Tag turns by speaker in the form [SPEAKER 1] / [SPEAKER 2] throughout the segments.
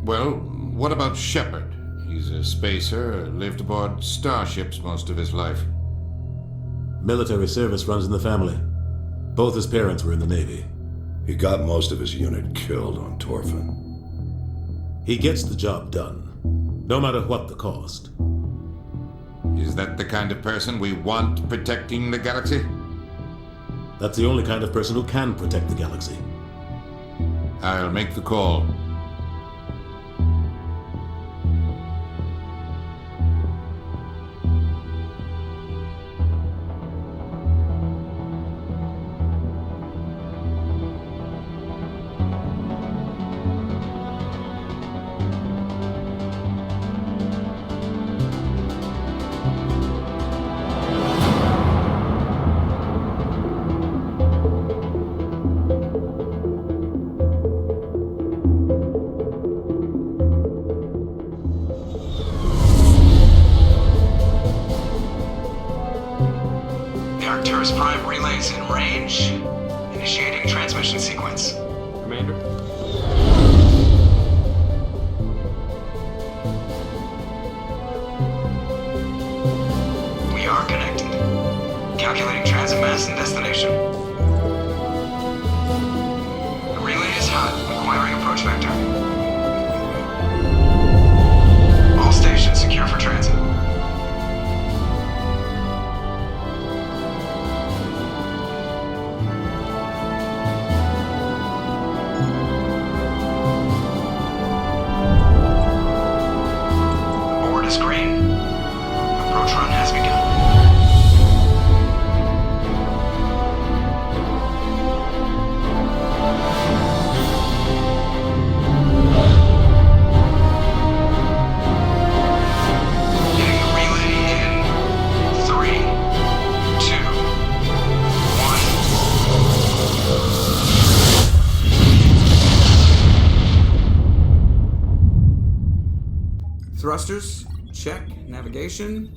[SPEAKER 1] Well, what about Shepard? He's a spacer, lived aboard starships most of his life.
[SPEAKER 2] Military service runs in the family. Both his parents were in the Navy.
[SPEAKER 3] He got most of his unit killed on Torfin.
[SPEAKER 2] He gets the job done, no matter what the cost.
[SPEAKER 1] Is that the kind of person we want protecting the galaxy?
[SPEAKER 2] That's the only kind of person who can protect the galaxy.
[SPEAKER 1] I'll make the call.
[SPEAKER 4] RUS Prime relays in range. Initiating transmission sequence.
[SPEAKER 5] Commander?
[SPEAKER 4] We are connected. Calculating transit mass and destination. The relay is hot, acquiring approach vector. All stations secure for transit. Thrusters, check. Navigation,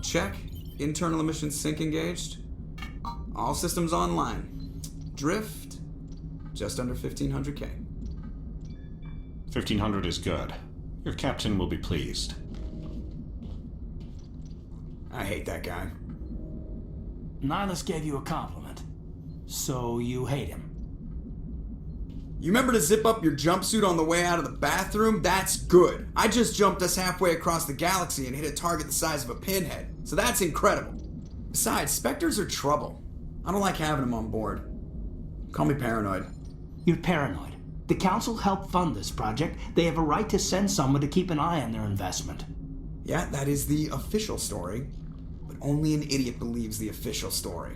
[SPEAKER 4] check. Internal emission sync engaged. All systems online. Drift, just under 1500K.
[SPEAKER 6] 1500 is good. Your captain will be pleased.
[SPEAKER 4] I hate that guy.
[SPEAKER 7] Nihilus gave you a compliment, so you hate him.
[SPEAKER 4] You remember to zip up your jumpsuit on the way out of the bathroom? That's good. I just jumped us halfway across the galaxy and hit a target the size of a pinhead, so that's incredible. Besides, Spectres are trouble. I don't like having them on board. Call me paranoid.
[SPEAKER 7] You're paranoid. The Council helped fund this project. They have a right to send someone to keep an eye on their investment.
[SPEAKER 4] Yeah, that is the official story, but only an idiot believes the official story.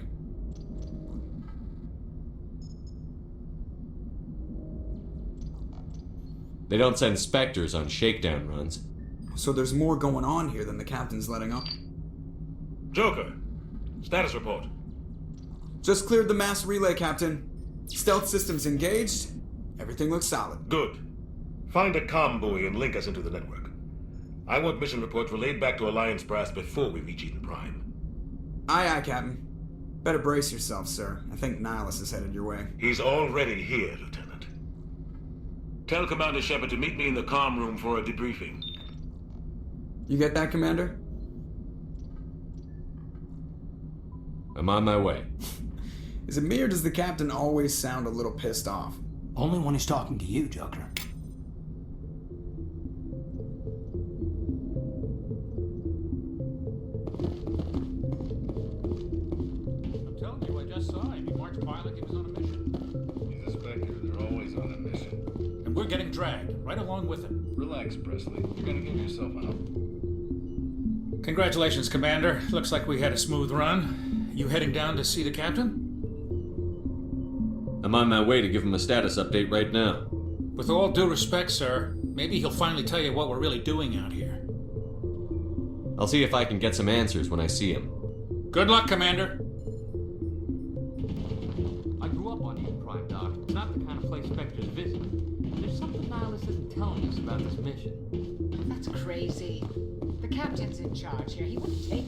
[SPEAKER 5] They don't send Spectres on shakedown runs.
[SPEAKER 4] So there's more going on here than the captain's letting up.
[SPEAKER 8] Joker, status report.
[SPEAKER 4] Just cleared the mass relay, Captain. Stealth systems engaged. Everything looks solid.
[SPEAKER 8] Good. Find a comm buoy and link us into the network. I want mission reports relayed back to Alliance brass before we reach Iden Prime.
[SPEAKER 4] Aye, aye, Captain. Better brace yourself, sir. I think Nihilus is headed your way.
[SPEAKER 8] He's already here, Lieutenant. Tell Commander Shepard to meet me in the comm room for a debriefing.
[SPEAKER 4] You get that, Commander?
[SPEAKER 5] I'm on my way.
[SPEAKER 4] Is it me or does the Captain always sound a little pissed off?
[SPEAKER 7] Only when he's talking to you, Joker.
[SPEAKER 9] I'm telling you, I just saw him. He marched by like he was on a mission.
[SPEAKER 3] He's a Spectre. They're always on a mission.
[SPEAKER 9] And we're getting dragged, right along with him.
[SPEAKER 3] Relax, Presley. You're gonna give yourself out.
[SPEAKER 9] Congratulations, Commander. Looks like we had a smooth run. You heading down to see the Captain?
[SPEAKER 5] I'm on my way to give him a status update right now.
[SPEAKER 9] With all due respect, sir, maybe he'll finally tell you what we're really doing out here.
[SPEAKER 5] I'll see if I can get some answers when I see him.
[SPEAKER 9] Good luck, Commander.
[SPEAKER 10] I grew up on Iden Prime, Doc. It's not the kind of place Spectres visit. There's something Nihilus isn't telling us about this mission.
[SPEAKER 11] That's crazy. The Captain's in charge here. He wouldn't take...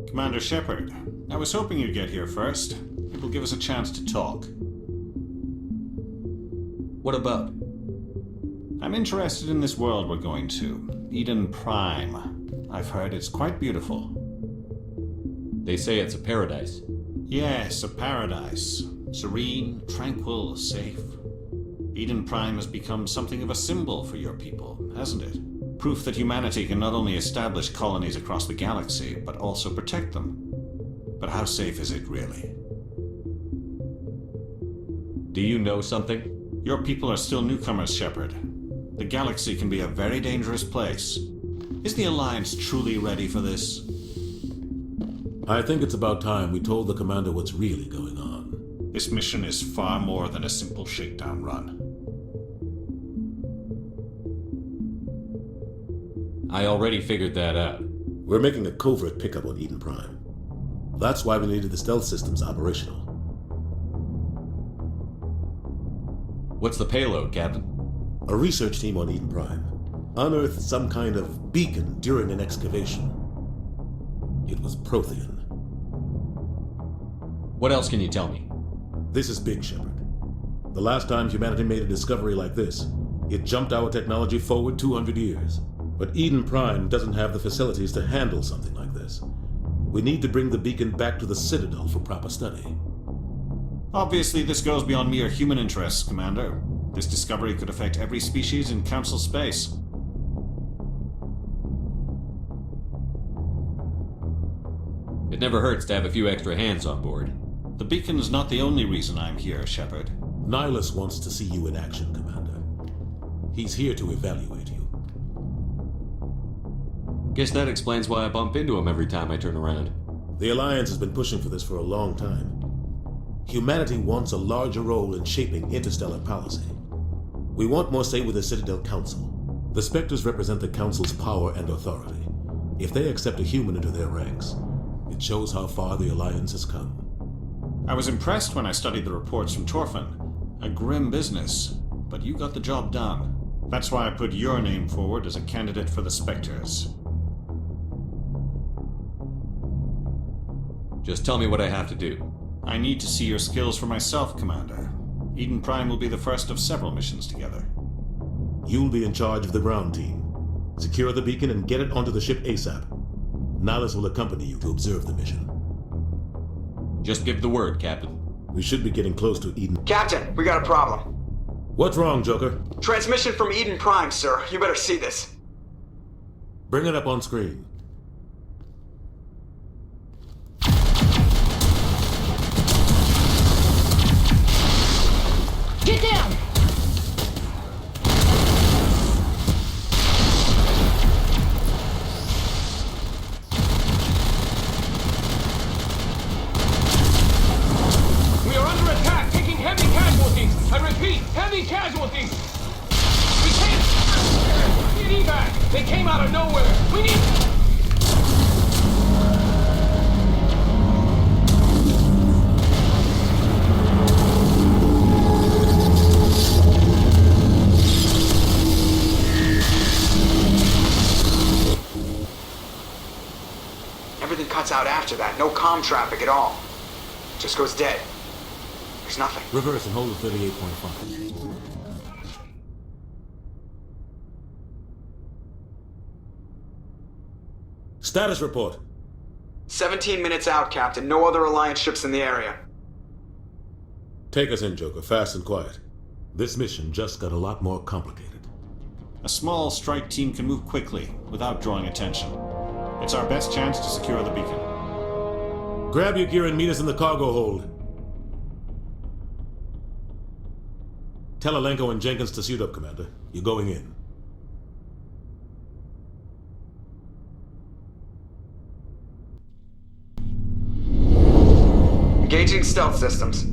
[SPEAKER 6] Commander Shepard, I was hoping you'd get here first. It will give us a chance to talk.
[SPEAKER 5] What about?
[SPEAKER 6] I'm interested in this world we're going to. Iden Praim. I've heard it's quite beautiful.
[SPEAKER 5] They say it's a paradise.
[SPEAKER 6] Yes, a paradise. Serene, tranquil, safe. Iden Prime has become something of a symbol for your people, hasn't it? Proof that humanity can not only establish colonies across the galaxy, but also protect them. But how safe is it, really?
[SPEAKER 5] Do you know something?
[SPEAKER 6] Your people are still newcomers, Shepard. The galaxy can be a very dangerous place. Is the Alliance truly ready for this?
[SPEAKER 2] I think it's about time we told the commander what's really going on.
[SPEAKER 6] This mission is far more than a simple shakedown run.
[SPEAKER 5] I already figured that out.
[SPEAKER 2] We're making a covert pickup on Iden Prime. That's why we needed the stealth systems operational.
[SPEAKER 5] What's the payload, Captain?
[SPEAKER 2] A research team on Iden Prime unearthed some kind of beacon during an excavation. It was Prothean.
[SPEAKER 5] What else can you tell me?
[SPEAKER 2] This is big, Shepard. The last time humanity made a discovery like this, it jumped our technology forward 200 years. But Iden Prime doesn't have the facilities to handle something like this. We need to bring the beacon back to the Citadel for proper study.
[SPEAKER 6] Obviously, this goes beyond mere human interests, Commander. This discovery could affect every species in Council space.
[SPEAKER 5] It never hurts to have a few extra hands on board.
[SPEAKER 6] The beacon is not the only reason I'm here, Shepard.
[SPEAKER 2] Nihilus wants to see you in action, Commander. He's here to evaluate you.
[SPEAKER 5] Guess that explains why I bump into him every time I turn around.
[SPEAKER 2] The Alliance has been pushing for this for a long time. Humanity wants a larger role in shaping interstellar policy. We want more say with the Citadel Council. The Spectres represent the Council's power and authority. If they accept a human into their ranks, it shows how far the Alliance has come.
[SPEAKER 6] I was impressed when I studied the reports from Torfin. A grim business, but you got the job done. That's why I put your name forward as a candidate for the Spectres.
[SPEAKER 5] Just tell me what I have to do.
[SPEAKER 6] I need to see your skills for myself, Commander. Iden Prime will be the first of several missions together.
[SPEAKER 2] You'll be in charge of the ground team. Secure the beacon and get it onto the ship ASAP. Nihilus will accompany you to observe the mission.
[SPEAKER 5] Just give the word, Captain.
[SPEAKER 2] We should be getting close to Eden.
[SPEAKER 4] Captain, we got a problem.
[SPEAKER 2] What's wrong, Joker?
[SPEAKER 4] Transmission from Iden Prime, sir. You better see this.
[SPEAKER 2] Bring it up on screen.
[SPEAKER 11] Get down!
[SPEAKER 10] We are under attack, taking heavy casualties. I repeat, heavy casualties. We can't. Need evac. They came out of nowhere. We need.
[SPEAKER 4] Everything cuts out after that. No comm traffic at all. Just goes dead. There's nothing.
[SPEAKER 2] Reverse and hold at 38.5. Status report.
[SPEAKER 4] 17 minutes out, Captain. No other Alliance ships in the area.
[SPEAKER 2] Take us in, Joker, fast and quiet. This mission just got a lot more complicated.
[SPEAKER 6] A small strike team can move quickly, without drawing attention. It's our best chance to secure the beacon.
[SPEAKER 2] Grab your gear and meet us in the cargo hold. Tell Alenko and Jenkins to suit up, Commander. You're going in.
[SPEAKER 4] Engaging stealth systems.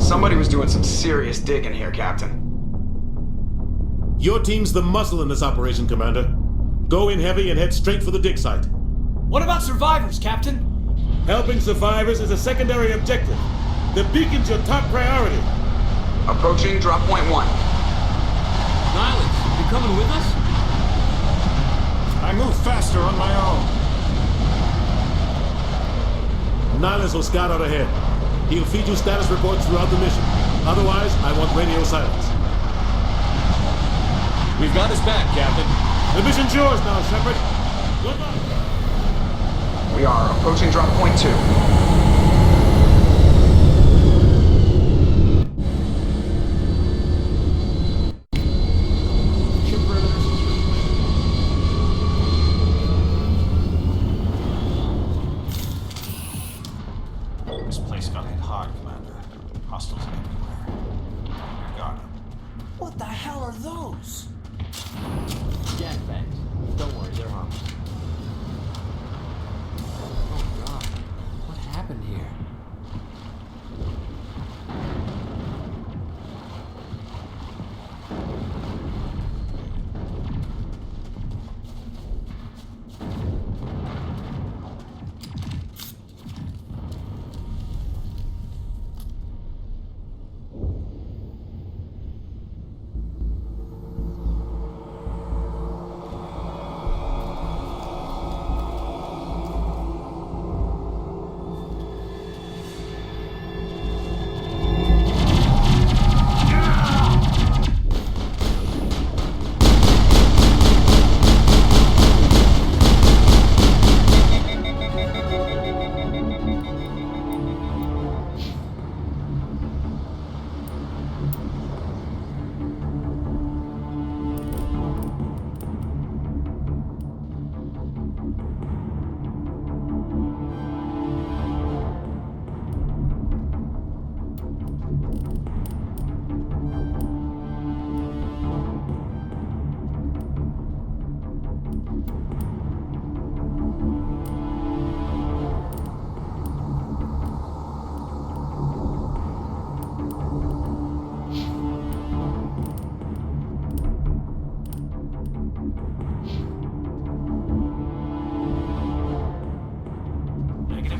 [SPEAKER 4] Somebody was doing some serious digging here, Captain.
[SPEAKER 2] Your team's the muscle in this operation, Commander. Go in heavy and head straight for the dig site.
[SPEAKER 7] What about survivors, Captain?
[SPEAKER 2] Helping survivors is a secondary objective. The beacon's your top priority.
[SPEAKER 4] Approaching drop point 1.
[SPEAKER 10] Nihilus, you coming with us?
[SPEAKER 6] I move faster on my own.
[SPEAKER 2] Nihilus will scout out ahead. He'll feed you status reports throughout the mission. Otherwise, I want radio silence.
[SPEAKER 5] We've got his back, Captain.
[SPEAKER 2] The mission's yours now, Shepard. Good luck.
[SPEAKER 12] We are approaching drop point 2.
[SPEAKER 6] This place got hit hard, Commander. Hostiles everywhere. Got him.
[SPEAKER 7] What the hell are those?
[SPEAKER 5] Jack bags. Don't worry, they're harmless. Oh God, what happened here?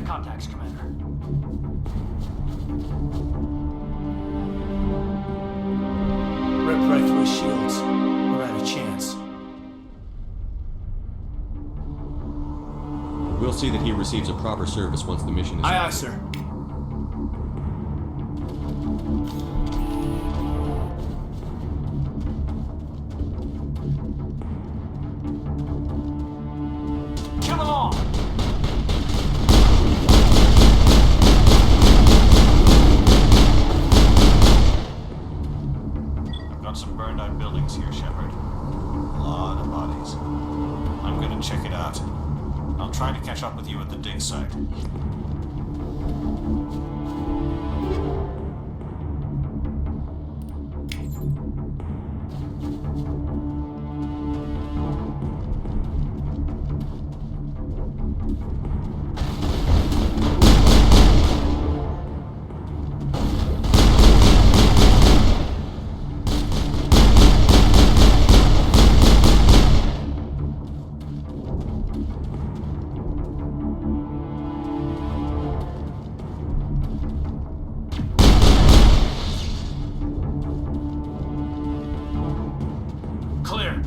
[SPEAKER 7] Contacts, Commander. Ripped right through his shields. We're out of chance.
[SPEAKER 5] We'll see that he receives a proper service once the mission is...
[SPEAKER 7] Aye, aye, sir. Kill them all!
[SPEAKER 6] Got some burned out buildings here, Shepard. A lot of bodies. I'm gonna check it out. I'll try to catch up with you at the dig site.
[SPEAKER 7] Clear.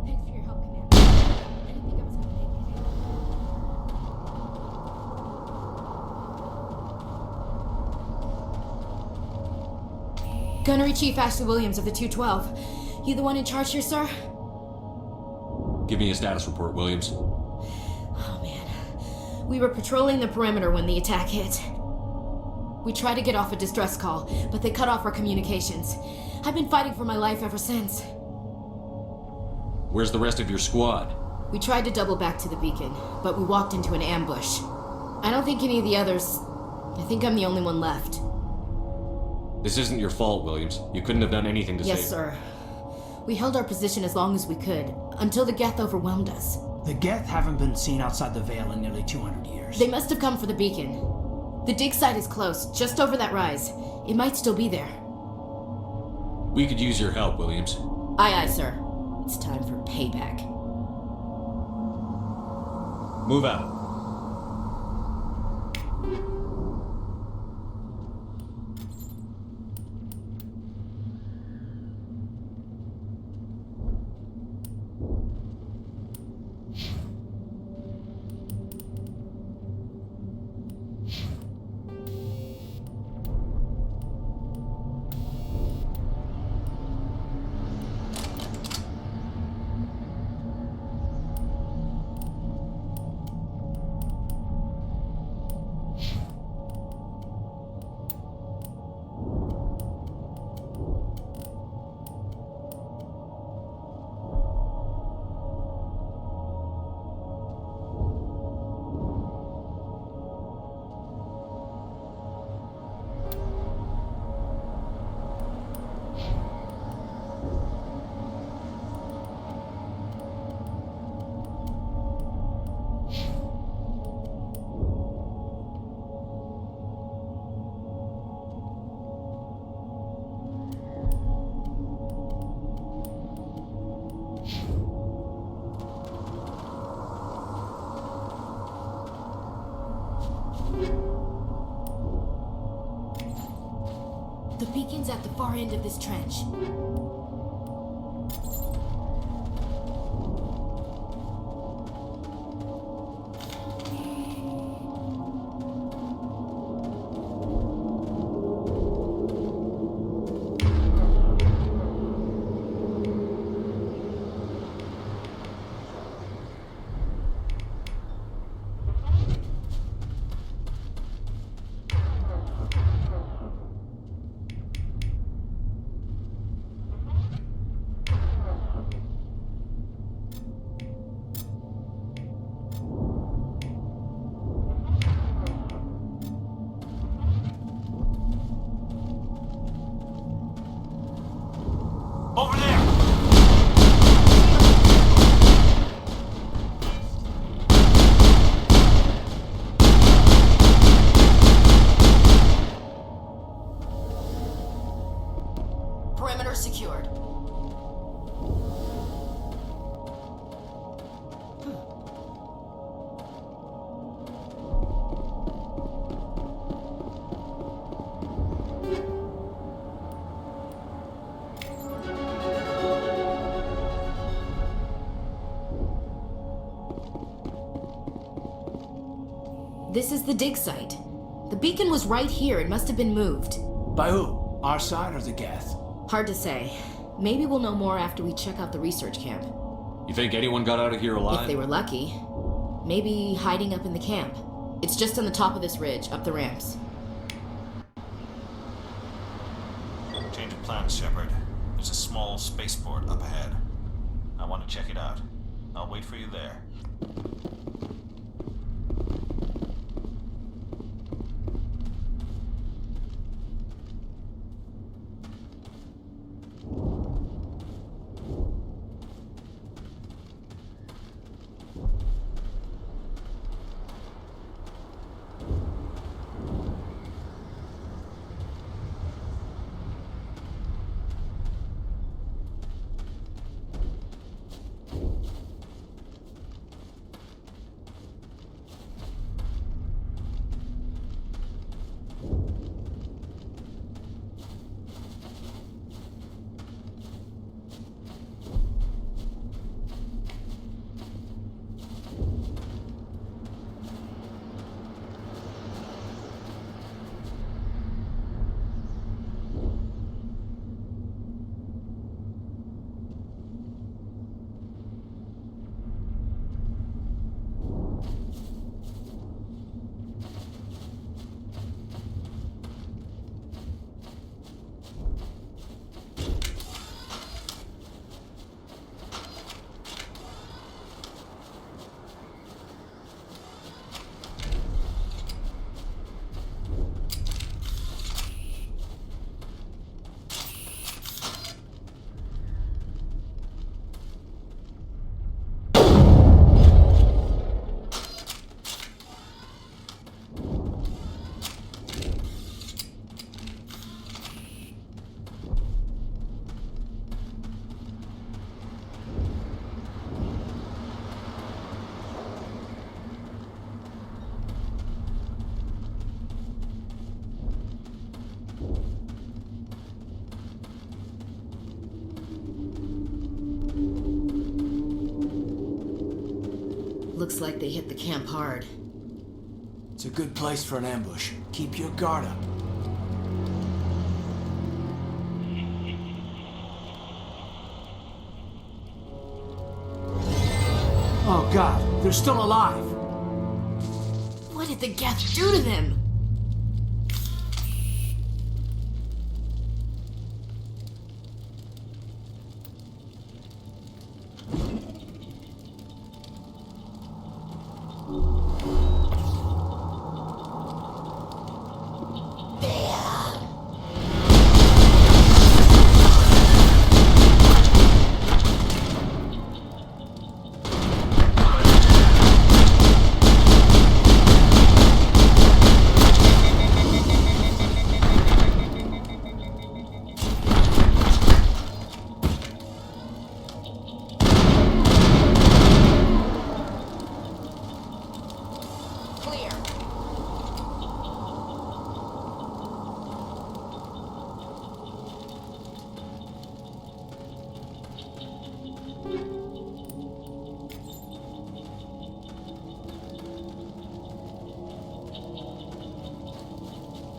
[SPEAKER 11] Thanks for your help, Commander. I didn't think I was gonna make it. Gunnery Chief Ashley Williams of the 212. You the one in charge here, sir?
[SPEAKER 5] Give me a status report, Williams.
[SPEAKER 11] Oh man. We were patrolling the perimeter when the attack hit. We tried to get off a distress call, but they cut off our communications. I've been fighting for my life ever since.
[SPEAKER 5] Where's the rest of your squad?
[SPEAKER 11] We tried to double back to the beacon, but we walked into an ambush. I don't think any of the others... I think I'm the only one left.
[SPEAKER 5] This isn't your fault, Williams. You couldn't have done anything to save...
[SPEAKER 11] Yes, sir. We held our position as long as we could, until the Geth overwhelmed us.
[SPEAKER 7] The Geth haven't been seen outside the Veil in nearly 200 years.
[SPEAKER 11] They must have come for the beacon. The dig site is close, just over that rise. It might still be there.
[SPEAKER 5] We could use your help, Williams.
[SPEAKER 11] Aye, aye, sir. It's time for payback.
[SPEAKER 5] Move out.
[SPEAKER 11] The beacon's at the far end of this trench.
[SPEAKER 6] Over there!
[SPEAKER 11] Perimeter secured. This is the dig site. The beacon was right here. It must have been moved.
[SPEAKER 7] By who? Our side or the Geth?
[SPEAKER 11] Hard to say. Maybe we'll know more after we check out the research camp.
[SPEAKER 5] You think anyone got out of here alive?
[SPEAKER 11] If they were lucky. Maybe hiding up in the camp. It's just on the top of this ridge, up the ramps.
[SPEAKER 6] Change of plans, Shepard. There's a small spaceport up ahead. I want to check it out. I'll wait for you there.
[SPEAKER 11] Looks like they hit the camp hard.
[SPEAKER 7] It's a good place for an ambush. Keep your guard up. Oh God, they're still alive!
[SPEAKER 11] What did the Geth do to them?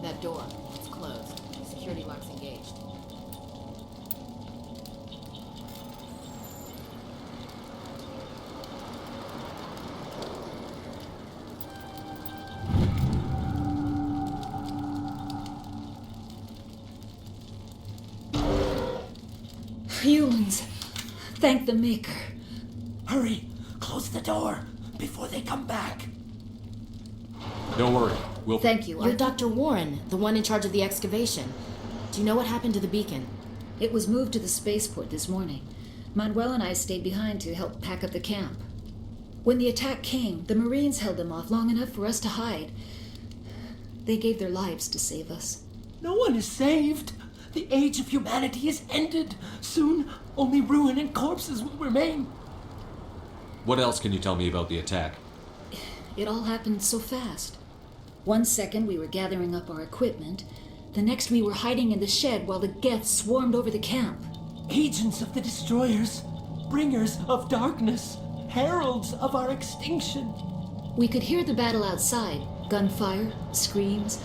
[SPEAKER 11] That door, it's closed. Security lock's engaged.
[SPEAKER 13] Humans. Thank the Maker. Hurry, close the door before they come back.
[SPEAKER 5] Don't worry, we'll...
[SPEAKER 11] Thank you. You're Dr. Warren, the one in charge of the excavation. Do you know what happened to the beacon?
[SPEAKER 13] It was moved to the spaceport this morning. Manuel and I stayed behind to help pack up the camp. When the attack came, the Marines held them off long enough for us to hide. They gave their lives to save us.
[SPEAKER 7] No one is saved. The age of humanity is ended. Soon, only ruin and corpses will remain.
[SPEAKER 5] What else can you tell me about the attack?
[SPEAKER 13] It all happened so fast. 1 second we were gathering up our equipment. The next we were hiding in the shed while the Geth swarmed over the camp.
[SPEAKER 7] Agents of the destroyers, bringers of darkness, heralds of our extinction.
[SPEAKER 13] We could hear the battle outside. Gunfire, screams.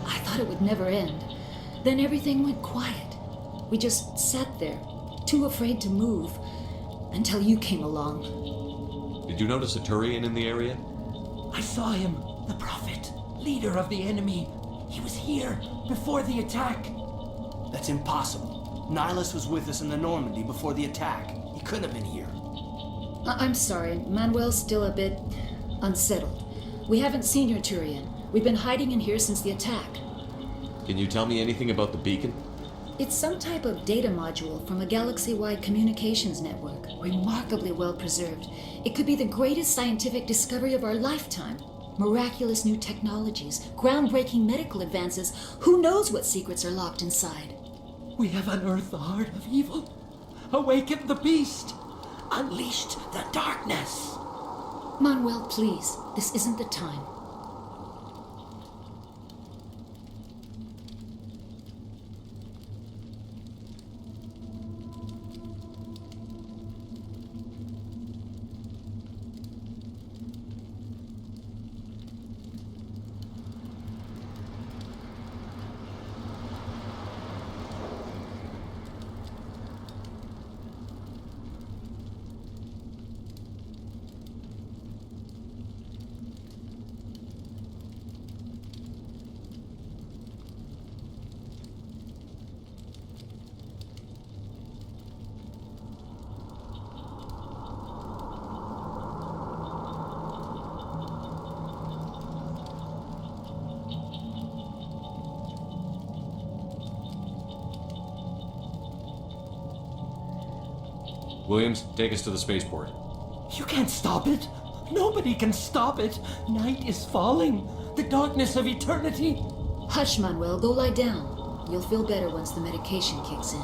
[SPEAKER 13] I thought it would never end. Then everything went quiet. We just sat there, too afraid to move, until you came along.
[SPEAKER 5] Did you notice a Turian in the area?
[SPEAKER 7] I saw him, the Prophet, leader of the enemy. He was here before the attack.
[SPEAKER 4] That's impossible. Nihilus was with us in the Normandy before the attack. He couldn't have been here.
[SPEAKER 13] I'm sorry, Manuel's still a bit unsettled. We haven't seen your Turian. We've been hiding in here since the attack.
[SPEAKER 5] Can you tell me anything about the beacon?
[SPEAKER 13] It's some type of data module from a galaxy-wide communications network, remarkably well preserved. It could be the greatest scientific discovery of our lifetime. Miraculous new technologies, groundbreaking medical advances. Who knows what secrets are locked inside?
[SPEAKER 7] We have unearthed the heart of evil, awakened the beast, unleashed the darkness.
[SPEAKER 13] Manuel, please, this isn't the time.
[SPEAKER 5] Williams, take us to the spaceport.
[SPEAKER 7] You can't stop it. Nobody can stop it. Night is falling. The darkness of eternity.
[SPEAKER 13] Hush, Manuel. Go lie down. You'll feel better once the medication kicks in.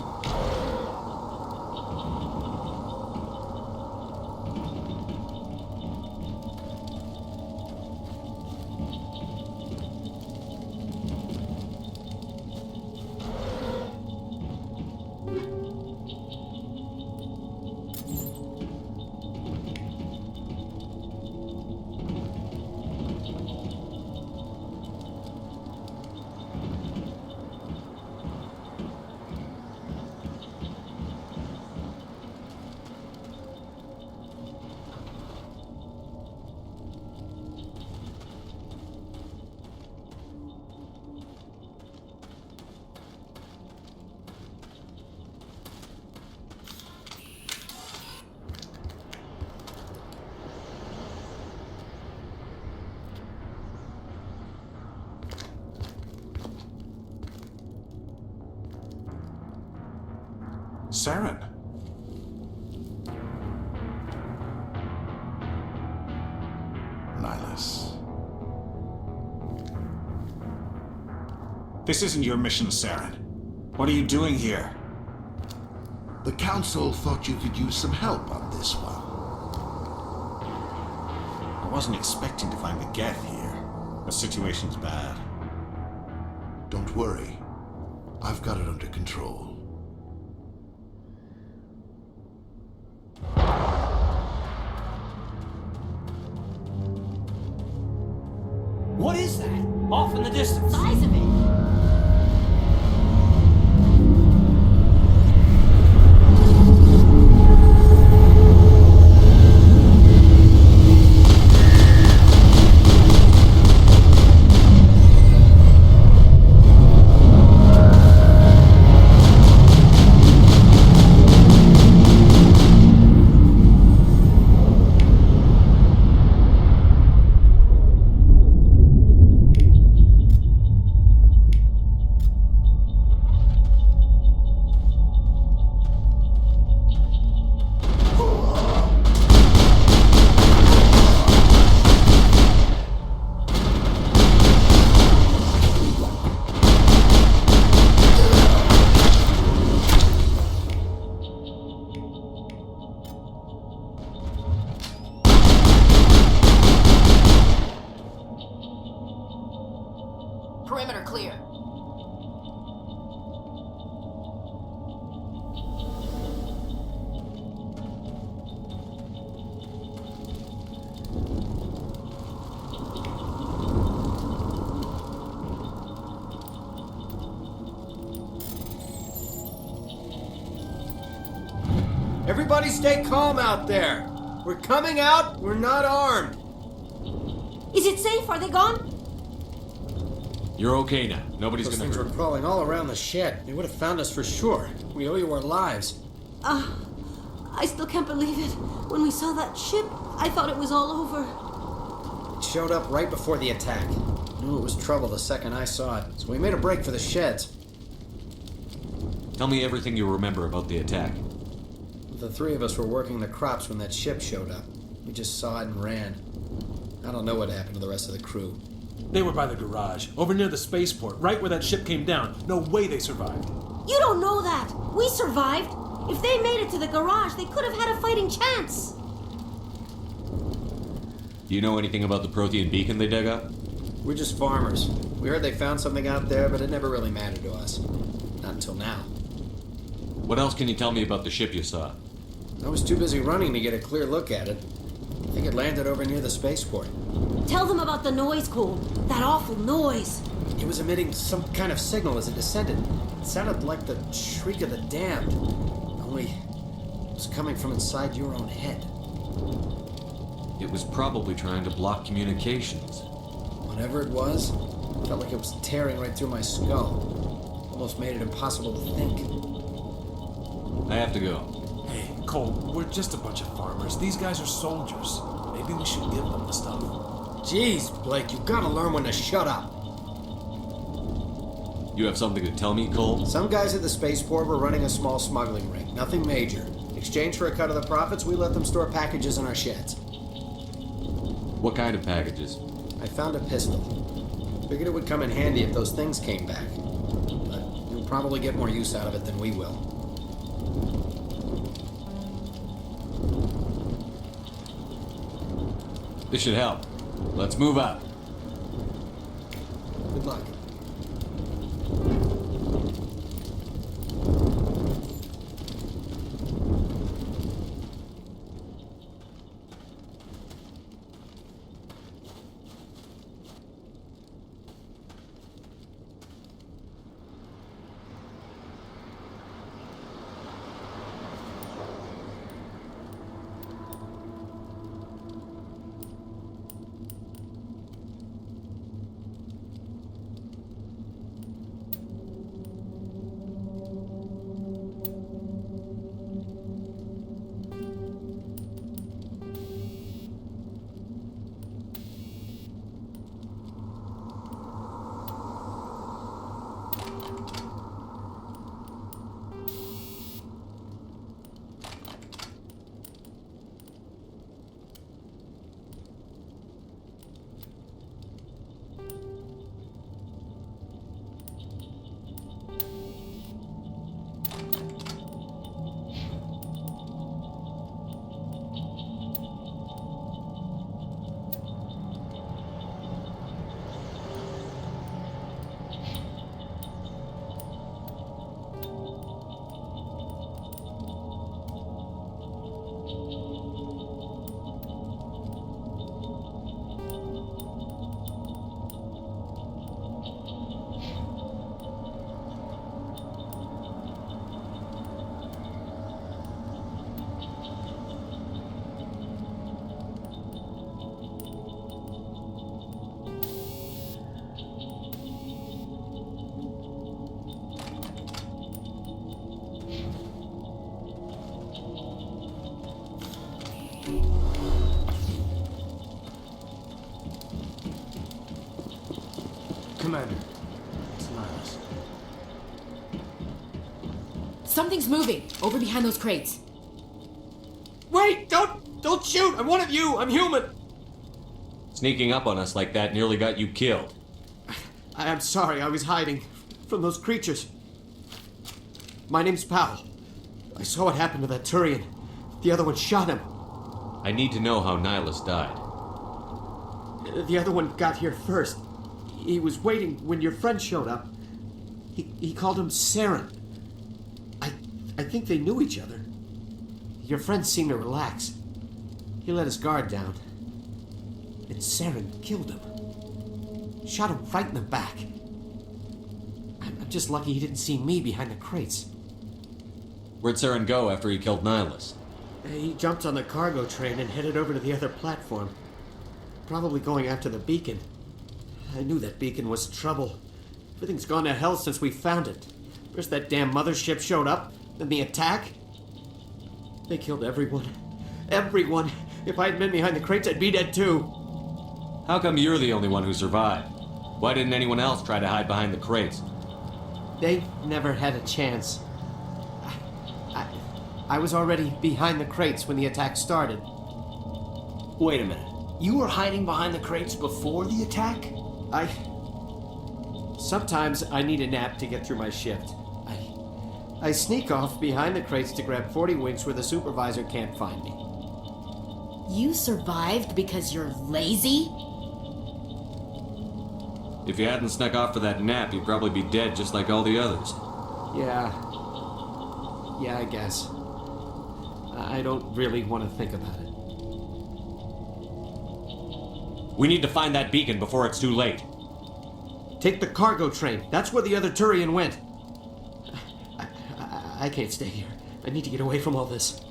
[SPEAKER 14] Saren. Nihilus.
[SPEAKER 6] This isn't your mission, Saren. What are you doing here?
[SPEAKER 15] The Council thought you could use some help on this one.
[SPEAKER 6] I wasn't expecting to find the Geth here. The situation's bad.
[SPEAKER 15] Don't worry. I've got it under control.
[SPEAKER 7] What is that? Off in the distance.
[SPEAKER 11] Size of it. Perimeter clear.
[SPEAKER 16] Everybody stay calm out there. We're coming out, we're not armed.
[SPEAKER 11] Is it safe? Are they gone?
[SPEAKER 5] You're okay now. Nobody's
[SPEAKER 16] Those
[SPEAKER 5] gonna
[SPEAKER 16] things
[SPEAKER 5] hurt
[SPEAKER 16] were
[SPEAKER 5] you.
[SPEAKER 16] crawling all around the shed. They would have found us for sure. We owe you our lives.
[SPEAKER 11] I still can't believe it. When we saw that ship, I thought it was all over.
[SPEAKER 16] It showed up right before the attack. Knew it was trouble the second I saw it, so we made a break for the sheds.
[SPEAKER 5] Tell me everything you remember about the attack.
[SPEAKER 16] The three of us were working the crops when that ship showed up. We just saw it and ran. I don't know what happened to the rest of the crew.
[SPEAKER 2] They were by the garage, over near the spaceport, right where that ship came down. No way they survived.
[SPEAKER 11] You don't know that. We survived. If they made it to the garage, they could have had a fighting chance.
[SPEAKER 5] Do you know anything about the Prothean beacon they dug up?
[SPEAKER 16] We're just farmers. We heard they found something out there, but it never really mattered to us. Not until now.
[SPEAKER 5] What else can you tell me about the ship you saw?
[SPEAKER 16] I was too busy running to get a clear look at it. I think it landed over near the spaceport.
[SPEAKER 11] Tell them about the noise, Cole. That awful noise.
[SPEAKER 16] It was emitting some kind of signal as it descended. It sounded like the shriek of the damned. Only it was coming from inside your own head.
[SPEAKER 5] It was probably trying to block communications.
[SPEAKER 16] Whatever it was, it felt like it was tearing right through my skull. Almost made it impossible to think.
[SPEAKER 5] I have to go.
[SPEAKER 2] Hey, Cole, we're just a bunch of farmers. These guys are soldiers. Maybe we should give them the stuff.
[SPEAKER 16] Jeez, Blake, you gotta learn when to shut up.
[SPEAKER 5] You have something to tell me, Cole?
[SPEAKER 16] Some guys at the spaceport were running a small smuggling ring. Nothing major. In exchange for a cut of the profits, we let them store packages in our sheds.
[SPEAKER 5] What kind of packages?
[SPEAKER 16] I found a pistol. Figured it would come in handy if those things came back. But you'll probably get more use out of it than we will.
[SPEAKER 5] This should help. Let's move out.
[SPEAKER 16] Good luck. Commander. It's Nihilus.
[SPEAKER 11] Something's moving over behind those crates.
[SPEAKER 16] Wait! Don't shoot! I'm one of you! I'm human!
[SPEAKER 5] Sneaking up on us like that nearly got you killed.
[SPEAKER 16] I'm sorry, I was hiding from those creatures. My name's Powell. I saw what happened to that Turian. The other one shot him.
[SPEAKER 5] I need to know how Nihilus died.
[SPEAKER 16] The other one got here first. He was waiting when your friend showed up. He called him Saren. I think they knew each other. Your friend seemed to relax. He let his guard down. And Saren killed him. Shot him right in the back. I'm just lucky he didn't see me behind the crates.
[SPEAKER 5] Where'd Saren go after he killed Nihilus?
[SPEAKER 16] He jumped on the cargo train and headed over to the other platform. Probably going after the beacon. I knew that beacon was trouble. Everything's gone to hell since we found it. First that damn mothership showed up, then the attack. They killed everyone. Everyone! If I had been behind the crates, I'd be dead too.
[SPEAKER 5] How come you're the only one who survived? Why didn't anyone else try to hide behind the crates?
[SPEAKER 16] They never had a chance. I was already behind the crates when the attack started.
[SPEAKER 7] Wait a minute. You were hiding behind the crates before the attack?
[SPEAKER 16] Sometimes I need a nap to get through my shift. I sneak off behind the crates to grab 40 winks where the supervisor can't find me.
[SPEAKER 11] You survived because you're lazy?
[SPEAKER 5] If you hadn't snuck off for that nap, you'd probably be dead just like all the others.
[SPEAKER 16] Yeah, I guess. I don't really want to think about it.
[SPEAKER 5] We need to find that beacon before it's too late.
[SPEAKER 16] Take the cargo train. That's where the other Turian went. I can't stay here. I need to get away from all this.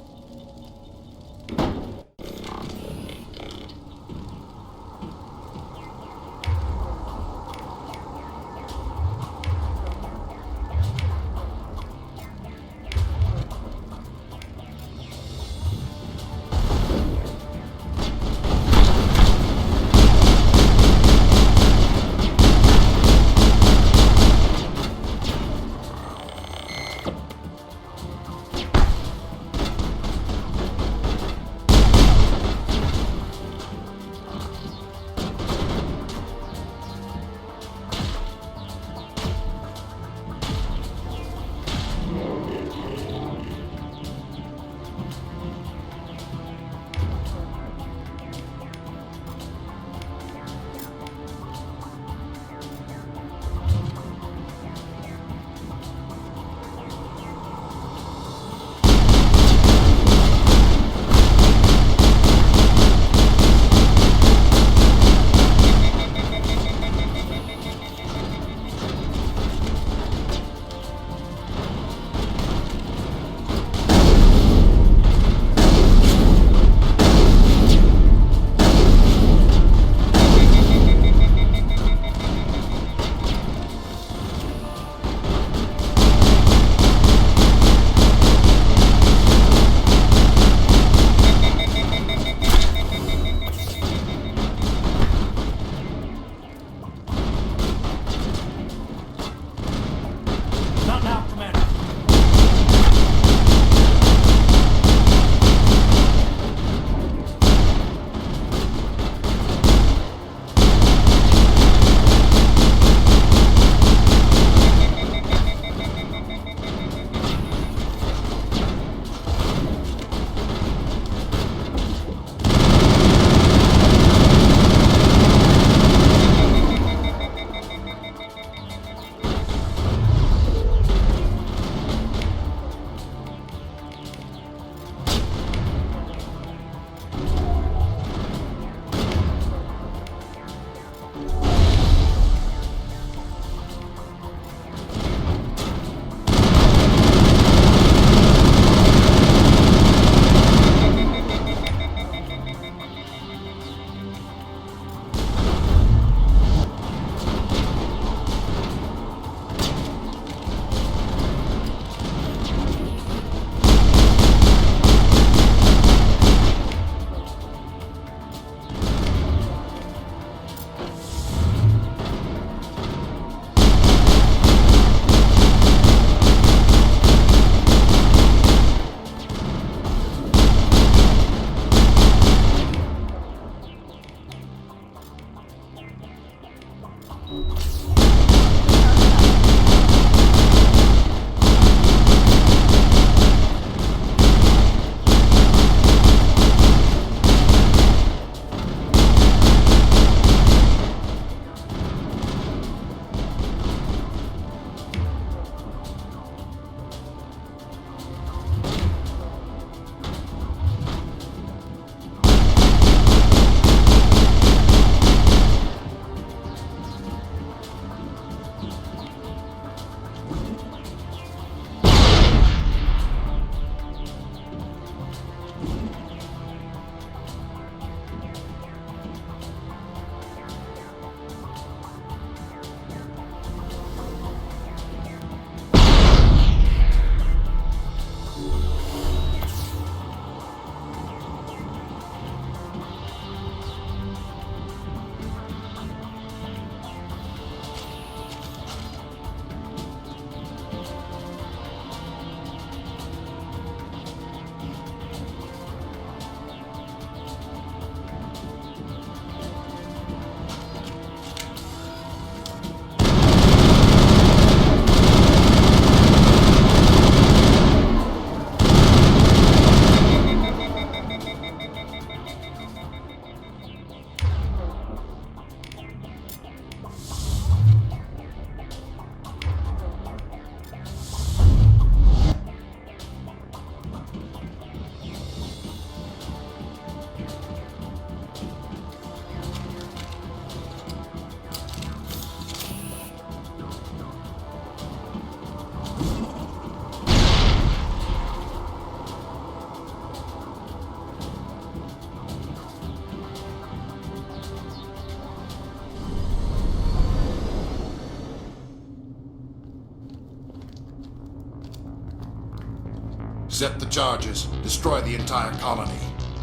[SPEAKER 15] Accept the charges. Destroy the entire colony.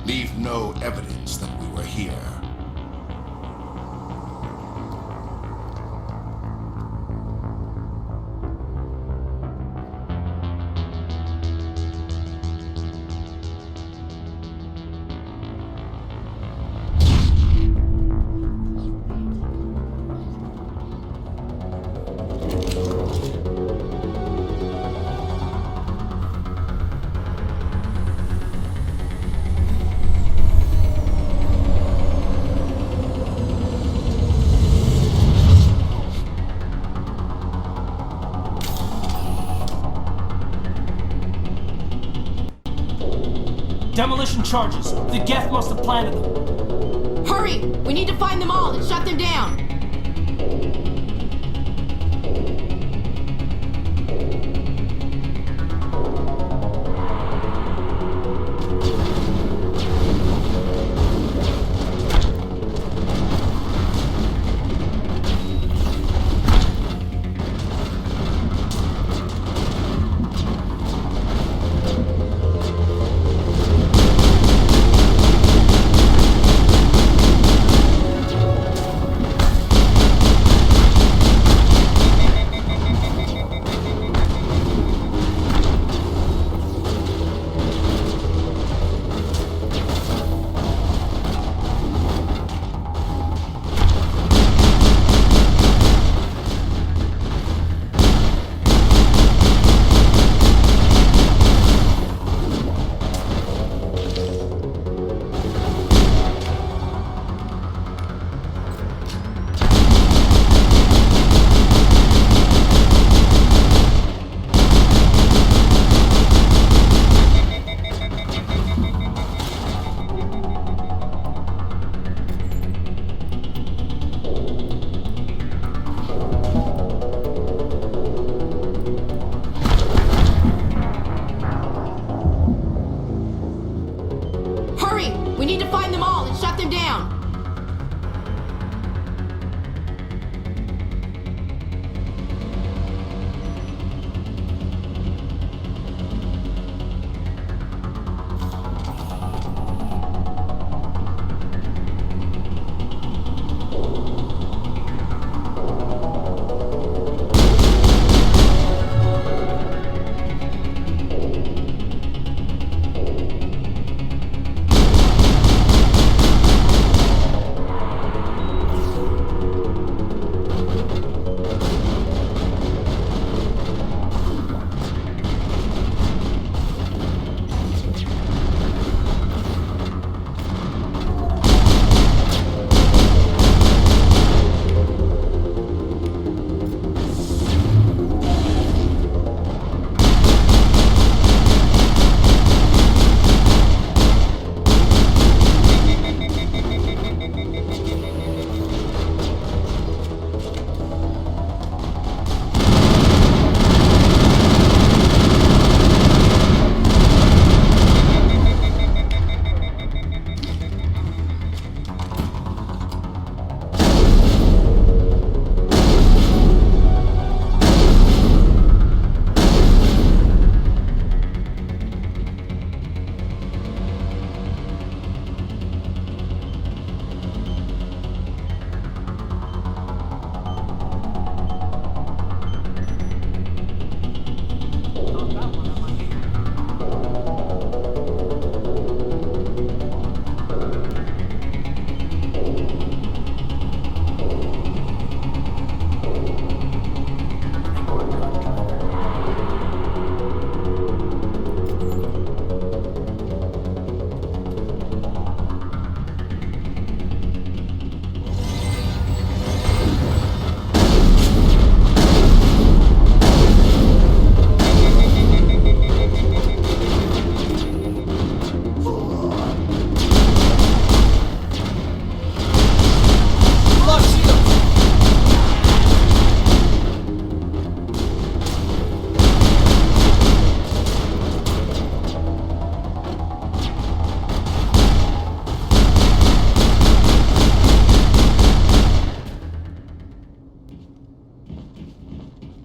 [SPEAKER 15] Leave no evidence that we were here.
[SPEAKER 7] Demolition charges. The Geth must have planted them.
[SPEAKER 11] Hurry! We need to find them all and shut them down! We need to find them all and shut them down!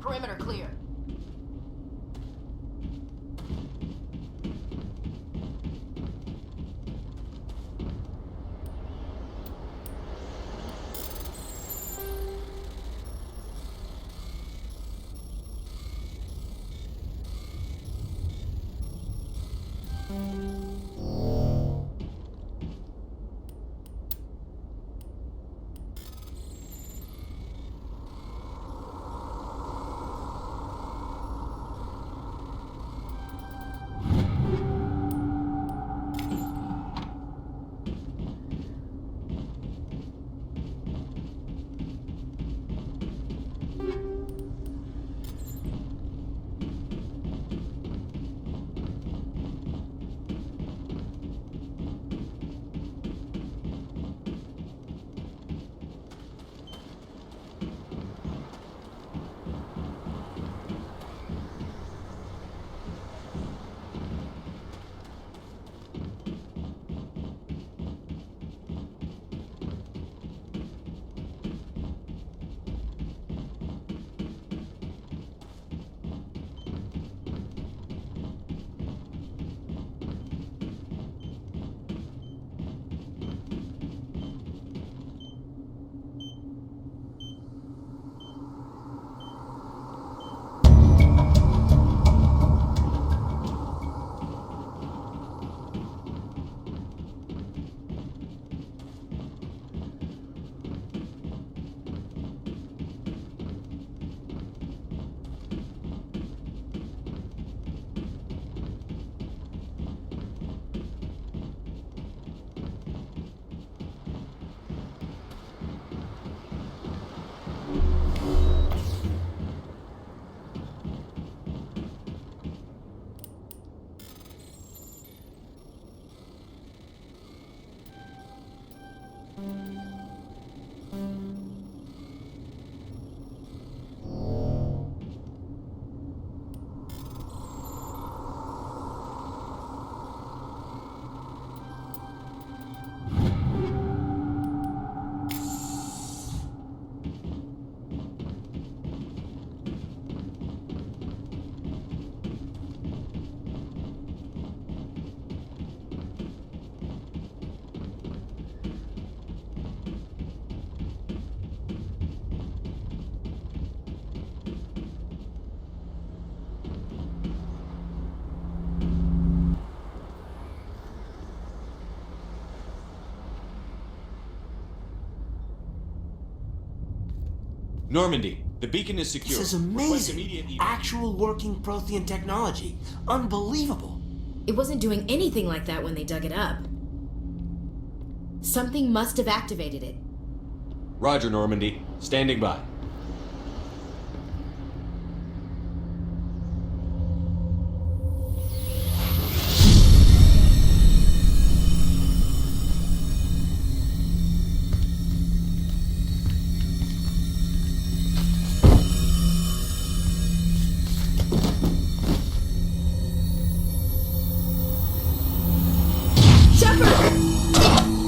[SPEAKER 11] Perimeter clear.
[SPEAKER 5] Normandy, the beacon is secure.
[SPEAKER 7] This is amazing. Actual working Prothean technology. Unbelievable.
[SPEAKER 11] It wasn't doing anything like that when they dug it up. Something must have activated it.
[SPEAKER 5] Roger, Normandy. Standing by.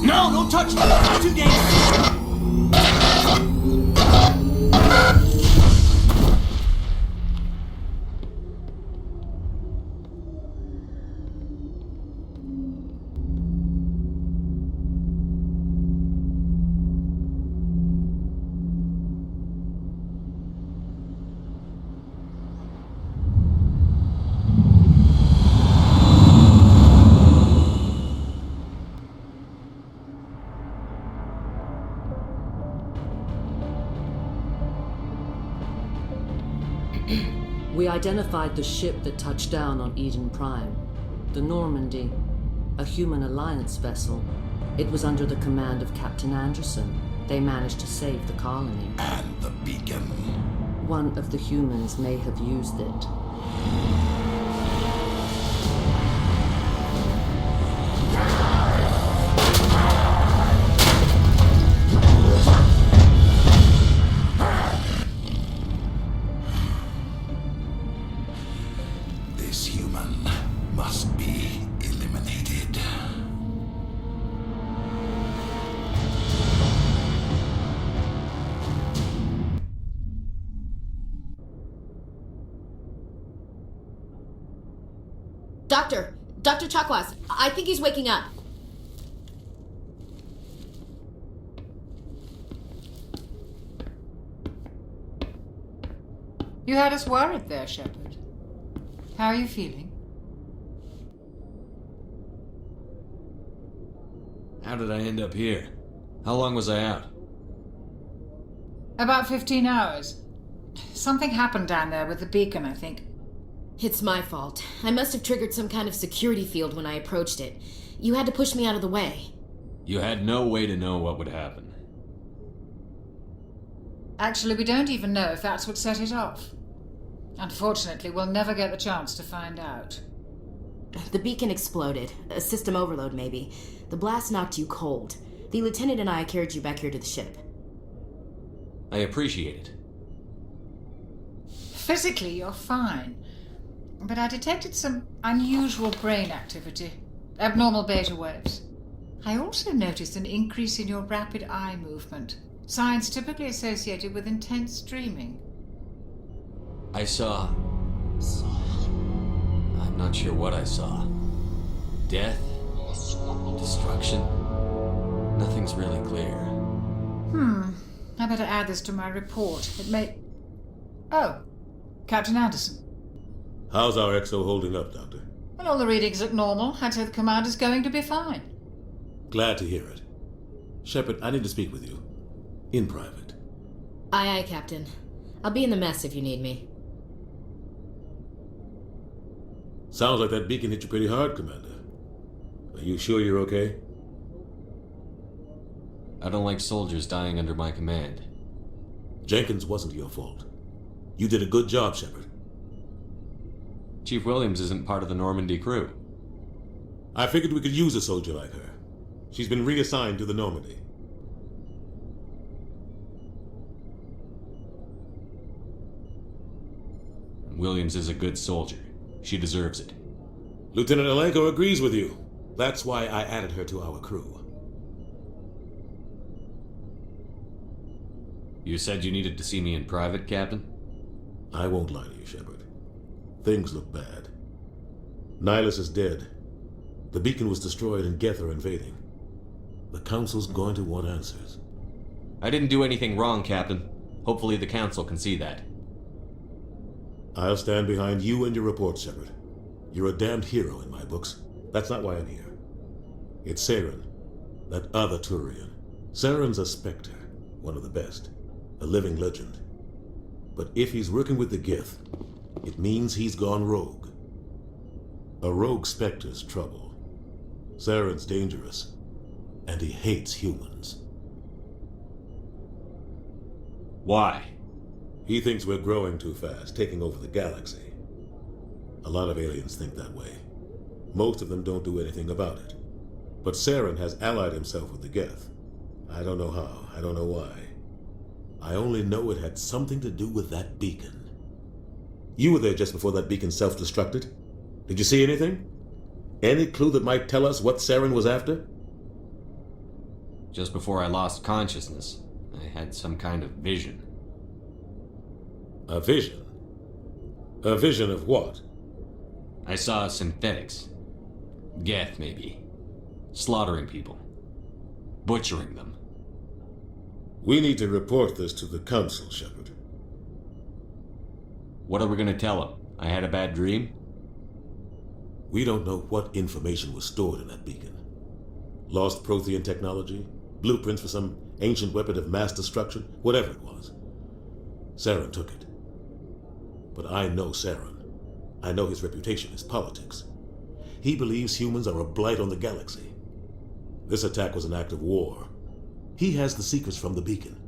[SPEAKER 7] No, don't touch me! It's too dangerous!
[SPEAKER 14] We identified the ship that touched down on Iden Praim, the Normandy, a human alliance vessel. It was under the command of Captain Anderson. They managed to save the colony.
[SPEAKER 15] And the beacon.
[SPEAKER 14] One of the humans may have used it.
[SPEAKER 15] This human must be eliminated.
[SPEAKER 11] Dr. Chakwas, I think he's waking up.
[SPEAKER 17] You had us worried there, Shepard. How are you feeling?
[SPEAKER 5] How did I end up here? How long was I out?
[SPEAKER 17] About 15 hours. Something happened down there with the beacon, I think.
[SPEAKER 11] It's my fault. I must have triggered some kind of security field when I approached it. You had to push me out of the way.
[SPEAKER 5] You had no way to know what would happen.
[SPEAKER 17] Actually, we don't even know if that's what set it off. Unfortunately, we'll never get the chance to find out.
[SPEAKER 11] The beacon exploded. A system overload, maybe. The blast knocked you cold. The lieutenant and I carried you back here to the ship.
[SPEAKER 5] I appreciate it.
[SPEAKER 17] Physically, you're fine. But I detected some unusual brain activity. Abnormal beta waves. I also noticed an increase in your rapid eye movement. Signs typically associated with intense dreaming.
[SPEAKER 5] I saw... I'm not sure what I saw. Death? Destruction? Nothing's really clear.
[SPEAKER 17] I better add this to my report. It may... Oh, Captain Anderson.
[SPEAKER 2] How's our XO holding up, Doctor?
[SPEAKER 17] Well, all the readings look normal. I'd say the commander's going to be fine.
[SPEAKER 2] Glad to hear it. Shepard, I need to speak with you. In private.
[SPEAKER 11] Aye, aye, Captain. I'll be in the mess if you need me.
[SPEAKER 2] Sounds like that beacon hit you pretty hard, Commander. Are you sure you're okay?
[SPEAKER 5] I don't like soldiers dying under my command.
[SPEAKER 2] Jenkins wasn't your fault. You did a good job, Shepard.
[SPEAKER 5] Chief Williams isn't part of the Normandy crew.
[SPEAKER 2] I figured we could use a soldier like her. She's been reassigned to the Normandy.
[SPEAKER 5] Williams is a good soldier. She deserves it.
[SPEAKER 2] Lieutenant Alenko agrees with you. That's why I added her to our crew.
[SPEAKER 5] You said you needed to see me in private, Captain?
[SPEAKER 2] I won't lie to you, Shepard. Things look bad. Nihilus is dead. The beacon was destroyed and Geth are invading. The Council's going to want answers.
[SPEAKER 5] I didn't do anything wrong, Captain. Hopefully the Council can see that.
[SPEAKER 2] I'll stand behind you and your report, Shepard. You're a damned hero in my books. That's not why I'm here. It's Saren, that other Turian. Saren's a Spectre, one of the best, a living legend. But if he's working with the Gith, it means he's gone rogue. A rogue Spectre's trouble. Saren's dangerous, and he hates humans.
[SPEAKER 6] Why?
[SPEAKER 2] He thinks we're growing too fast, taking over the galaxy. A lot of aliens think that way. Most of them don't do anything about it. But Saren has allied himself with the Geth. I don't know how, I don't know why. I only know it had something to do with that beacon. You were there just before that beacon self-destructed. Did you see anything? Any clue that might tell us what Saren was after?
[SPEAKER 5] Just before I lost consciousness, I had some kind of vision.
[SPEAKER 2] A vision? A vision of what?
[SPEAKER 5] I saw synthetics. Geth, maybe. Slaughtering people. Butchering them.
[SPEAKER 2] We need to report this to the Council, Shepard.
[SPEAKER 5] What are we gonna tell them? I had a bad dream?
[SPEAKER 2] We don't know what information was stored in that beacon. Lost Prothean technology? Blueprints for some ancient weapon of mass destruction? Whatever it was. Saren took it. But I know Saren. I know his reputation is politics. He believes humans are a blight on the galaxy. This attack was an act of war. He has the secrets from the beacon.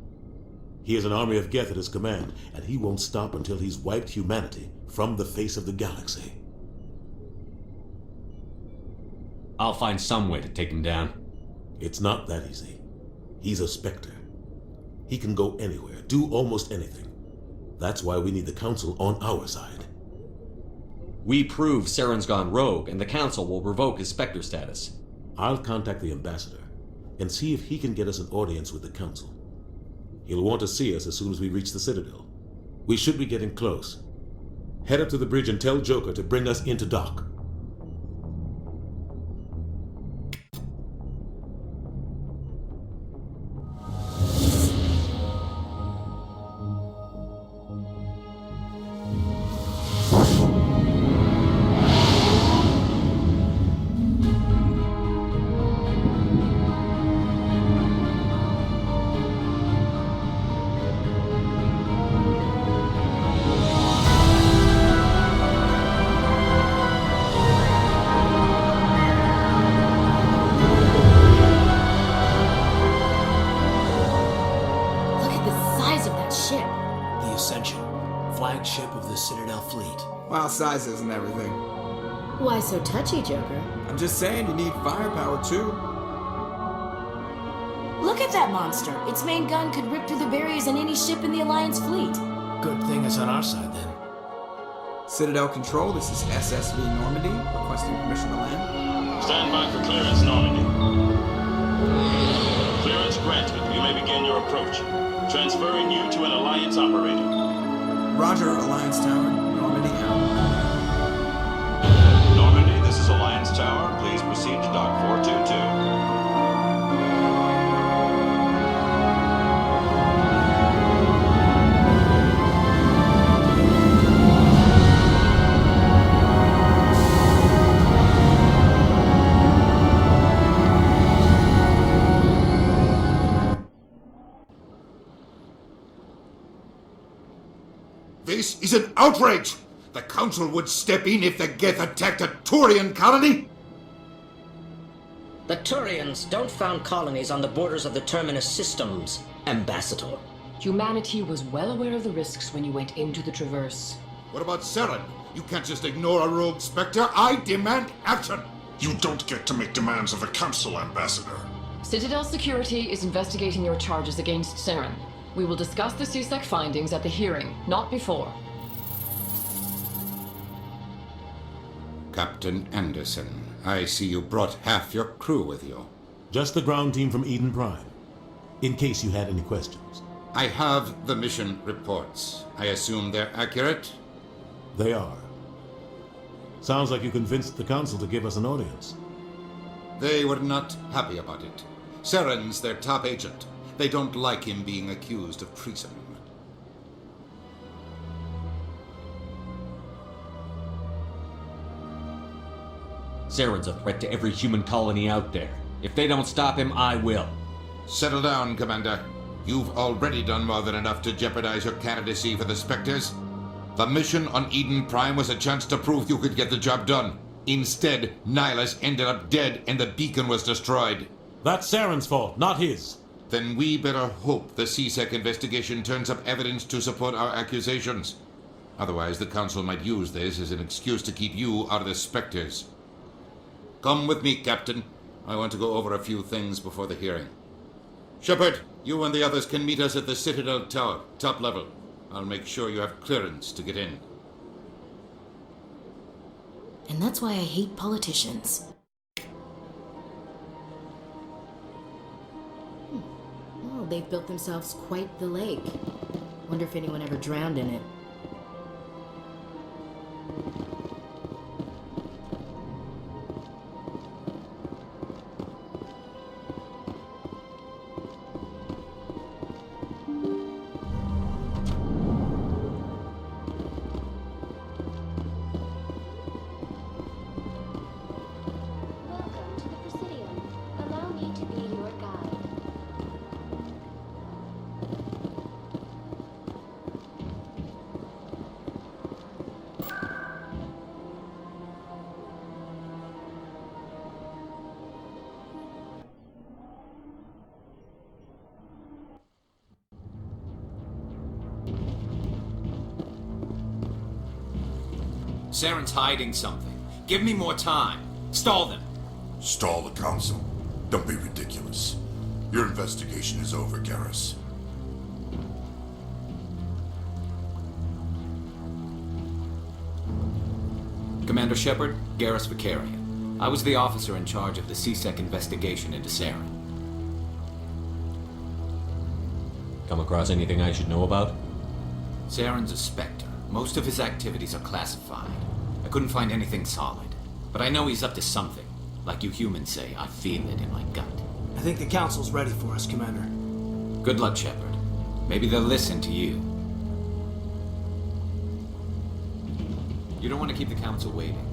[SPEAKER 2] He has an army of Geth at his command, and he won't stop until he's wiped humanity from the face of the galaxy.
[SPEAKER 5] I'll find some way to take him down.
[SPEAKER 2] It's not that easy. He's a Spectre. He can go anywhere, do almost anything. That's why we need the Council on our side.
[SPEAKER 5] We prove Saren's gone rogue, and the Council will revoke his Spectre status.
[SPEAKER 2] I'll contact the Ambassador and see if he can get us an audience with the Council. He'll want to see us as soon as we reach the Citadel. We should be getting close. Head up to the bridge and tell Joker to bring us into dock.
[SPEAKER 4] Sizes and everything.
[SPEAKER 11] Why so touchy, Joker?
[SPEAKER 4] I'm just saying you need firepower too.
[SPEAKER 11] Look at that monster. Its main gun could rip through the barriers in any ship in the Alliance fleet.
[SPEAKER 7] Good thing it's on our side then.
[SPEAKER 4] Citadel Control, this is SSV Normandy, requesting permission to land.
[SPEAKER 18] Stand by for clearance, Normandy. Clearance granted. You may begin your approach. Transferring you to an Alliance operator.
[SPEAKER 4] Roger, Alliance Tower. Normandy out.
[SPEAKER 18] Normandy, this is Alliance Tower. Please proceed to Dock 422.
[SPEAKER 15] This is an outrage! The Council would step in if the Geth attacked a Turian colony?
[SPEAKER 19] The Turians don't found colonies on the borders of the Terminus systems, Ambassador.
[SPEAKER 20] Humanity was well aware of the risks when you went into the Traverse.
[SPEAKER 15] What about Saren? You can't just ignore a rogue Spectre. I demand action!
[SPEAKER 21] You don't get to make demands of the Council, Ambassador.
[SPEAKER 20] Citadel Security is investigating your charges against Saren. We will discuss the CSEC findings at the hearing, not before.
[SPEAKER 1] Captain Anderson, I see you brought half your crew with you.
[SPEAKER 2] Just the ground team from Iden Praim, in case you had any questions.
[SPEAKER 1] I have the mission reports. I assume they're accurate?
[SPEAKER 2] They are. Sounds like you convinced the Council to give us an audience.
[SPEAKER 1] They were not happy about it. Saren's their top agent. They don't like him being accused of treason.
[SPEAKER 5] Saren's a threat to every human colony out there. If they don't stop him, I will.
[SPEAKER 1] Settle down, Commander. You've already done more than enough to jeopardize your candidacy for the Spectres. The mission on Iden Prime was a chance to prove you could get the job done. Instead, Nihilus ended up dead and the beacon was destroyed.
[SPEAKER 2] That's Saren's fault, not his.
[SPEAKER 1] Then we better hope the CSEC investigation turns up evidence to support our accusations. Otherwise, the Council might use this as an excuse to keep you out of the Spectres. Come with me, Captain. I want to go over a few things before the hearing. Shepard, you and the others can meet us at the Citadel Tower, top level. I'll make sure you have clearance to get in.
[SPEAKER 11] And that's why I hate politicians. Well, they've built themselves quite the lake. Wonder if anyone ever drowned in it.
[SPEAKER 5] Saren's hiding something. Give me more time. Stall them.
[SPEAKER 15] Stall the Council? Don't be ridiculous. Your investigation is over, Garrus.
[SPEAKER 5] Commander Shepard, Garrus Vicarian. I was the officer in charge of the CSEC investigation into Saren.
[SPEAKER 8] Come across anything I should know about?
[SPEAKER 5] Saren's a Spectre. Most of his activities are classified. I couldn't find anything solid. But I know he's up to something. Like you humans say, I feel it in my gut.
[SPEAKER 7] I think the Council's ready for us, Commander.
[SPEAKER 5] Good luck, Shepard. Maybe they'll listen to you. You don't want to keep the Council waiting.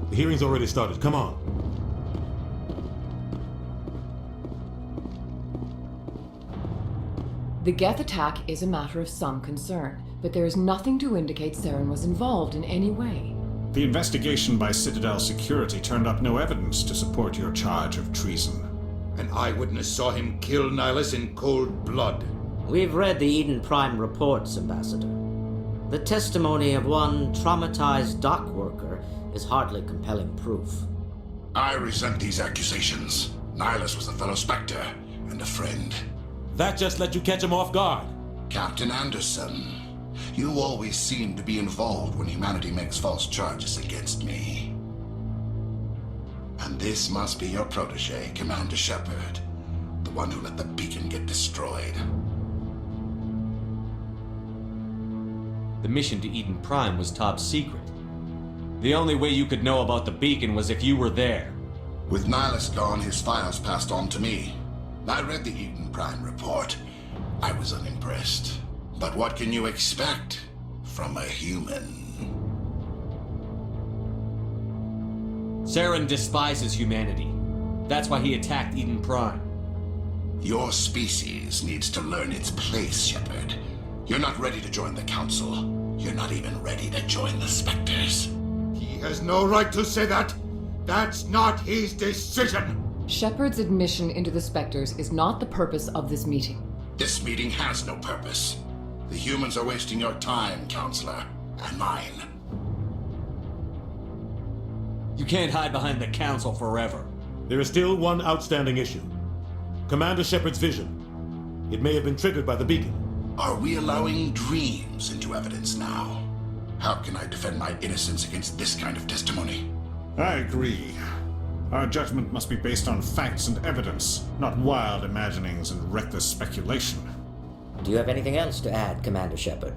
[SPEAKER 2] The hearing's already started. Come on.
[SPEAKER 20] The Geth attack is a matter of some concern, but there is nothing to indicate Saren was involved in any way.
[SPEAKER 6] The investigation by Citadel Security turned up no evidence to support your charge of treason.
[SPEAKER 1] An eyewitness saw him kill Nihilus in cold blood.
[SPEAKER 19] We've read the Iden Prime reports, Ambassador. The testimony of one traumatized dock worker is hardly compelling proof.
[SPEAKER 15] I resent these accusations. Nihilus was a fellow Spectre and a friend.
[SPEAKER 2] That just let you catch him off guard.
[SPEAKER 15] Captain Anderson, you always seem to be involved when humanity makes false charges against me. And this must be your protege, Commander Shepard, the one who let the beacon get destroyed.
[SPEAKER 8] The mission to Iden Prime was top secret. The only way you could know about the beacon was if you were there.
[SPEAKER 15] With Nihilus gone, his files passed on to me. I read the Iden Prime report. I was unimpressed. But what can you expect from a human?
[SPEAKER 8] Saren despises humanity. That's why he attacked Iden Prime.
[SPEAKER 15] Your species needs to learn its place, Shepard. You're not ready to join the Council. You're not even ready to join the Spectres.
[SPEAKER 1] He has no right to say that. That's not his decision.
[SPEAKER 20] Shepard's admission into the Spectres is not the purpose of this meeting.
[SPEAKER 15] This meeting has no purpose. The humans are wasting your time, Counselor, and mine.
[SPEAKER 8] You can't hide behind the Council forever.
[SPEAKER 2] There is still one outstanding issue. Commander Shepard's vision. It may have been triggered by the beacon.
[SPEAKER 15] Are we allowing dreams into evidence now? How can I defend my innocence against this kind of testimony?
[SPEAKER 21] I agree. Our judgment must be based on facts and evidence, not wild imaginings and reckless speculation.
[SPEAKER 19] Do you have anything else to add, Commander Shepard?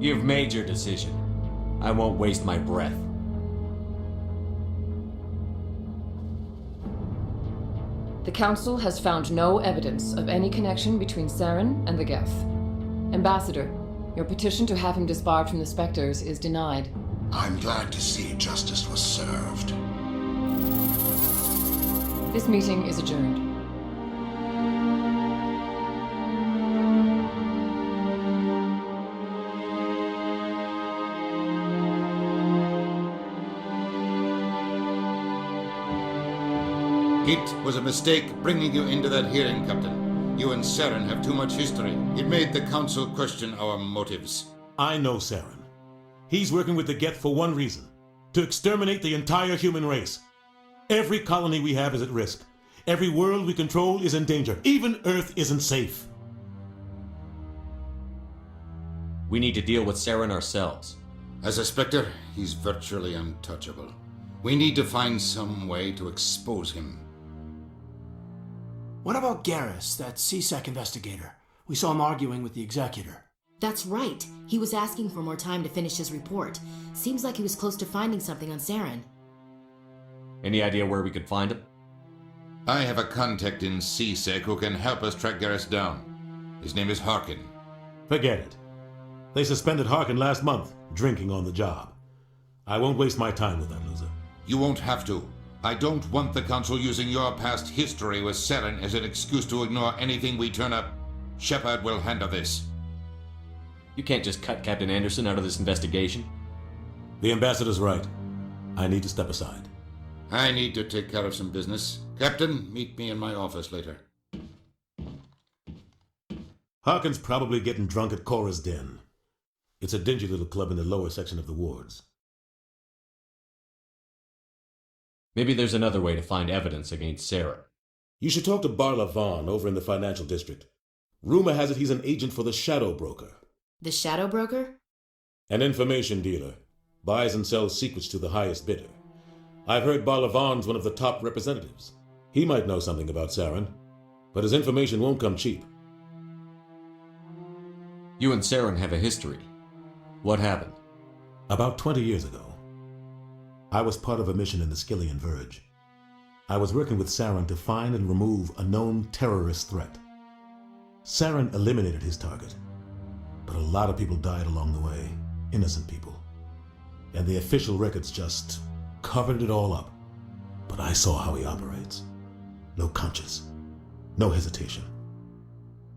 [SPEAKER 8] You've made your decision. I won't waste my breath.
[SPEAKER 20] The Council has found no evidence of any connection between Saren and the Geth. Ambassador, your petition to have him disbarred from the Spectres is denied.
[SPEAKER 15] I'm glad to see justice was served.
[SPEAKER 20] This meeting is adjourned.
[SPEAKER 1] It was a mistake bringing you into that hearing, Captain. You and Saren have too much history. It made the Council question our motives.
[SPEAKER 2] I know Saren. He's working with the Geth for one reason: to exterminate the entire human race. Every colony we have is at risk. Every world we control is in danger. Even Earth isn't safe.
[SPEAKER 8] We need to deal with Saren ourselves.
[SPEAKER 1] As a Spectre, he's virtually untouchable. We need to find some way to expose him.
[SPEAKER 7] What about Garrus, that CSEC investigator? We saw him arguing with the executor.
[SPEAKER 11] That's right. He was asking for more time to finish his report. Seems like he was close to finding something on Saren.
[SPEAKER 8] Any idea where we could find him?
[SPEAKER 1] I have a contact in CSEC who can help us track Garrus down. His name is Harkin.
[SPEAKER 2] Forget it. They suspended Harkin last month, drinking on the job. I won't waste my time with that loser.
[SPEAKER 1] You won't have to. I don't want the Council using your past history with Saren as an excuse to ignore anything we turn up. Shepard will handle this.
[SPEAKER 8] You can't just cut Captain Anderson out of this investigation.
[SPEAKER 2] The ambassador's right. I need to step aside.
[SPEAKER 1] I need to take care of some business. Captain, meet me in my office later.
[SPEAKER 2] Harkin's probably getting drunk at Cora's Den. It's a dingy little club in the lower section of the wards.
[SPEAKER 8] Maybe there's another way to find evidence against Saren.
[SPEAKER 2] You should talk to Barla Vaughn over in the financial district. Rumor has it he's an agent for the Shadow Broker.
[SPEAKER 11] The Shadow Broker?
[SPEAKER 2] An information dealer. Buys and sells secrets to the highest bidder. I've heard Barla Vaughn's one of the top representatives. He might know something about Saren, but his information won't come cheap.
[SPEAKER 8] You and Saren have a history. What happened?
[SPEAKER 2] About 20 years ago, I was part of a mission in the Skillian Verge. I was working with Saren to find and remove a known terrorist threat. Saren eliminated his target, but a lot of people died along the way, innocent people. And the official records just covered it all up. But I saw how he operates. No conscience, no hesitation.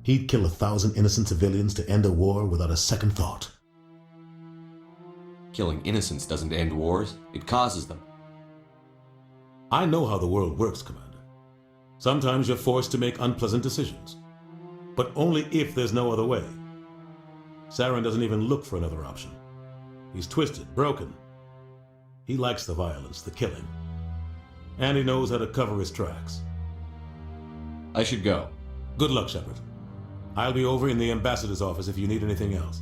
[SPEAKER 2] He'd kill 1,000 innocent civilians to end a war without a second thought.
[SPEAKER 8] Killing innocents doesn't end wars, it causes them.
[SPEAKER 2] I know how the world works, Commander. Sometimes you're forced to make unpleasant decisions, but only if there's no other way. Saren doesn't even look for another option. He's twisted, broken. He likes the violence, the killing. And he knows how to cover his tracks.
[SPEAKER 8] I should go.
[SPEAKER 2] Good luck, Shepard. I'll be over in the ambassador's office if you need anything else.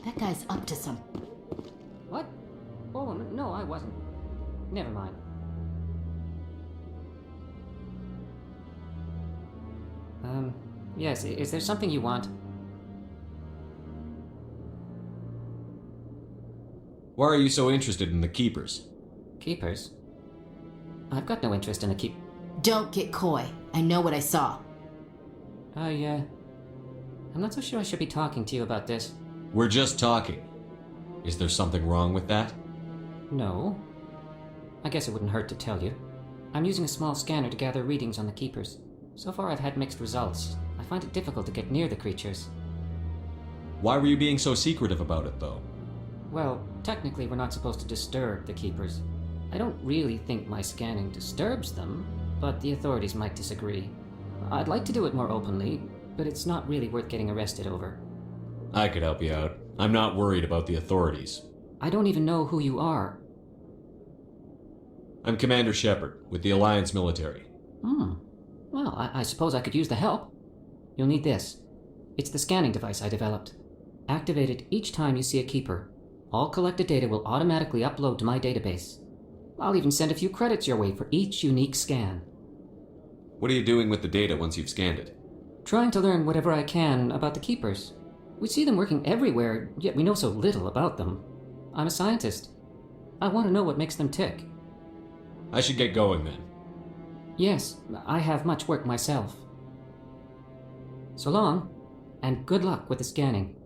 [SPEAKER 11] That guy's up to some...
[SPEAKER 3] What? Oh, no, I wasn't. Never mind. Yes, is there something you want?
[SPEAKER 8] Why are you so interested in the Keepers?
[SPEAKER 3] Keepers? I've got no interest in the keep...
[SPEAKER 11] Don't get coy. I know what I saw.
[SPEAKER 3] I'm not so sure I should be talking to you about this.
[SPEAKER 8] We're just talking. Is there something wrong with that?
[SPEAKER 3] No. I guess it wouldn't hurt to tell you. I'm using a small scanner to gather readings on the Keepers. So far I've had mixed results. I find it difficult to get near the creatures.
[SPEAKER 8] Why were you being so secretive about it, though?
[SPEAKER 3] Well, technically we're not supposed to disturb the Keepers. I don't really think my scanning disturbs them, but the authorities might disagree. I'd like to do it more openly, but it's not really worth getting arrested over.
[SPEAKER 8] I could help you out. I'm not worried about the authorities.
[SPEAKER 3] I don't even know who you are.
[SPEAKER 8] I'm Commander Shepard, with the Alliance military.
[SPEAKER 3] Well, I suppose I could use the help. You'll need this. It's the scanning device I developed. Activate it each time you see a Keeper. All collected data will automatically upload to my database. I'll even send a few credits your way for each unique scan.
[SPEAKER 8] What are you doing with the data once you've scanned it?
[SPEAKER 3] Trying to learn whatever I can about the Keepers. We see them working everywhere, yet we know so little about them. I'm a scientist. I want to know what makes them tick.
[SPEAKER 8] I should get going then.
[SPEAKER 3] Yes, I have much work myself. So long, and good luck with the scanning.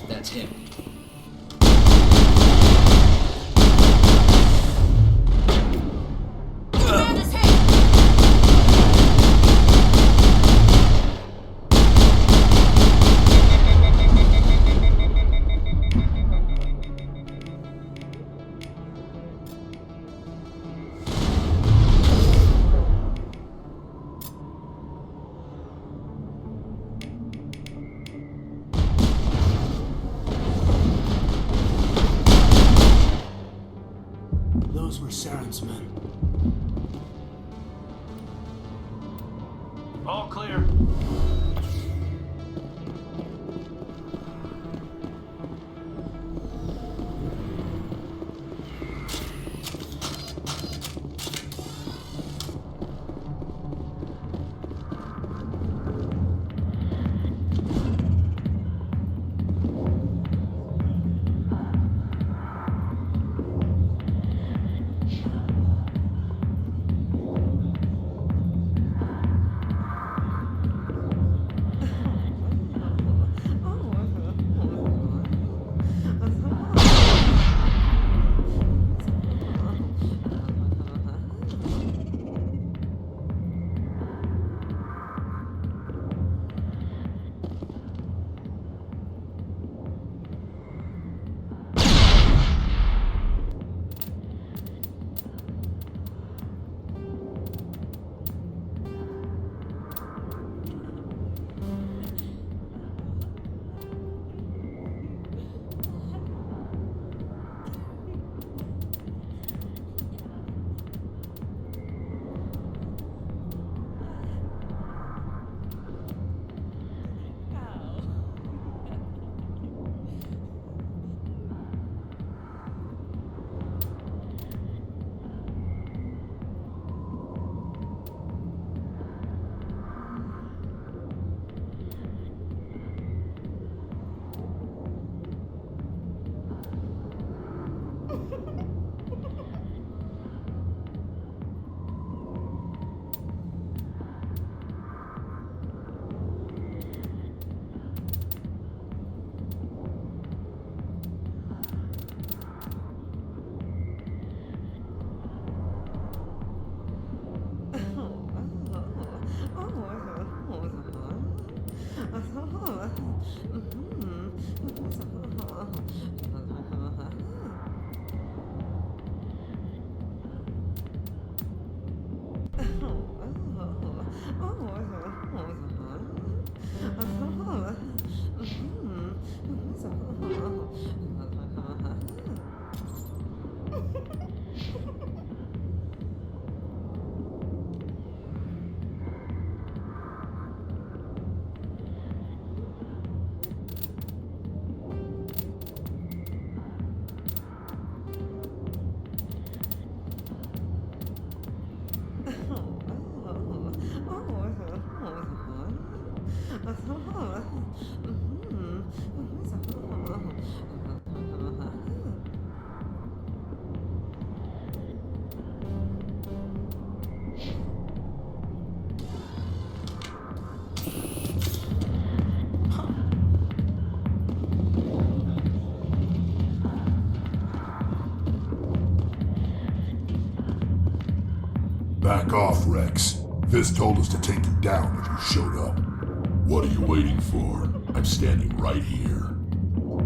[SPEAKER 5] That's him.
[SPEAKER 7] Those were Saren's men.
[SPEAKER 16] All clear.
[SPEAKER 9] off, Rex. Fist told us to take you down if you showed up. What are you waiting for? I'm standing right here.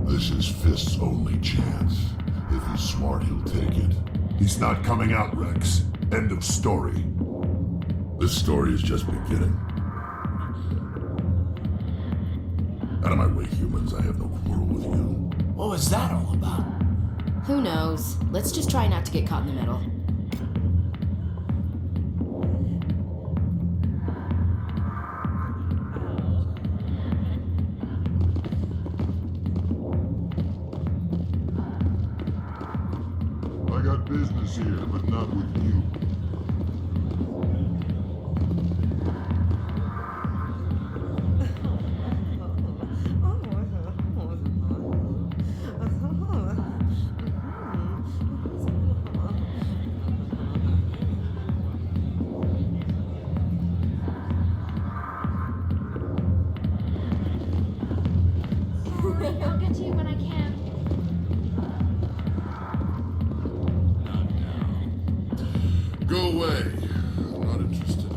[SPEAKER 9] This is Fist's only chance. If he's smart, he'll take it. He's not coming out, Rex. End of story. This story is just beginning. Out of my way, humans. I have no quarrel with you.
[SPEAKER 7] What was that all about?
[SPEAKER 11] Who knows? Let's just try not to get caught in the middle.
[SPEAKER 9] I got business here, but not with you.
[SPEAKER 11] I'll get to you when I can.
[SPEAKER 9] Go away. I'm not interested.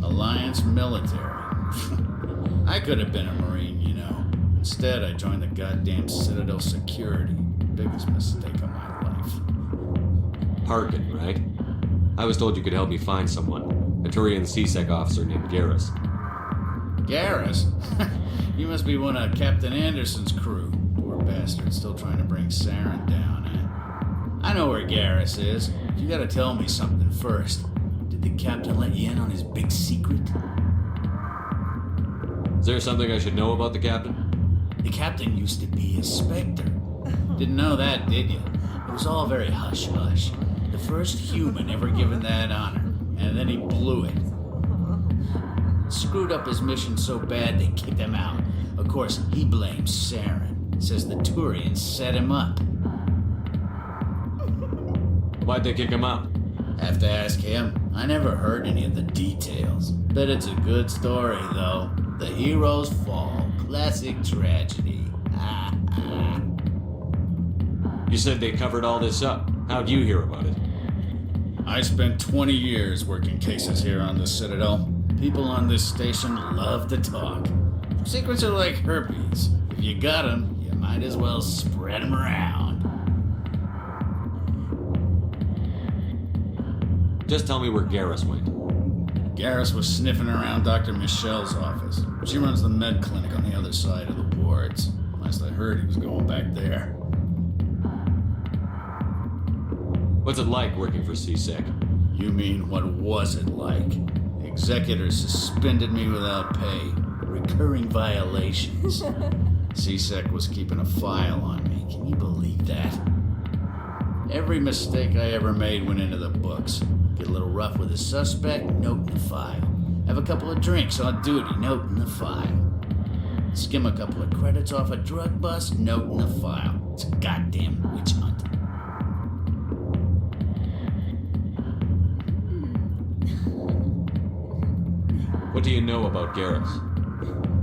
[SPEAKER 22] Alliance military. I could have been a Marine, you know. Instead, I joined the goddamn Citadel security. Biggest mistake of my life.
[SPEAKER 8] Parkin, right? I was told you could help me find someone. A Turian CSEC officer named Garrus.
[SPEAKER 22] Garrus? You must be one of Captain Anderson's crew. Poor bastard, still trying to bring Saren down, eh? I know where Garrus is. You gotta tell me something first. Did the captain let you in on his big secret?
[SPEAKER 8] Is there something I should know about the captain?
[SPEAKER 22] The captain used to be a Spectre. Didn't know that, did you? It was all very hush-hush. The first human ever given that honor. And then he blew it. Screwed up his mission so bad they kicked him out. Of course, he blames Saren. Says the Turians set him up.
[SPEAKER 8] Why'd they kick him out?
[SPEAKER 22] Have to ask him. I never heard any of the details. Bet it's a good story, though. The heroes fall. Classic tragedy.
[SPEAKER 8] You said they covered all this up. How'd you hear about it?
[SPEAKER 22] I spent 20 years working cases here on the Citadel. People on this station love to talk. Secrets are like herpes. If you got them, you might as well spread them around.
[SPEAKER 8] Just tell me where Garrus went.
[SPEAKER 22] Garrus was sniffing around Dr. Michelle's office. She runs the med clinic on the other side of the wards. Last I heard, he was going back there.
[SPEAKER 8] What's it like working for CSEC?
[SPEAKER 22] You mean, what was it like? Executors suspended me without pay. Recurring violations. CSEC was keeping a file on me. Can you believe that? Every mistake I ever made went into the books. Get a little rough with a suspect, note in the file. Have a couple of drinks on duty, note in the file. Skim a couple of credits off a drug bust, note in the file. It's a goddamn witch hunt.
[SPEAKER 8] What do you know about Garrus?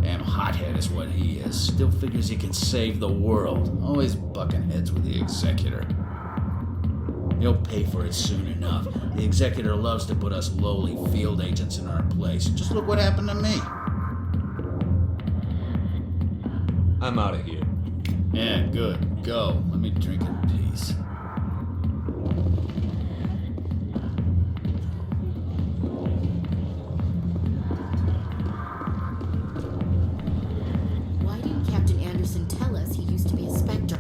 [SPEAKER 22] Damn hothead is what he is. Still figures he can save the world. Always bucking heads with the Executor. He'll pay for it soon enough. The Executor loves to put us lowly field agents in our place. Just look what happened to me.
[SPEAKER 8] I'm out of here.
[SPEAKER 22] Yeah, good. Go. Let me drink in peace.
[SPEAKER 11] Why didn't Captain Anderson tell us he used to be a Spectre?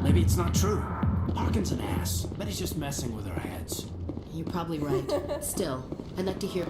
[SPEAKER 7] Maybe it's not true. Parkin's an ass. Bet he's just messing with our heads.
[SPEAKER 11] You're probably right. Still, I'd like to hear.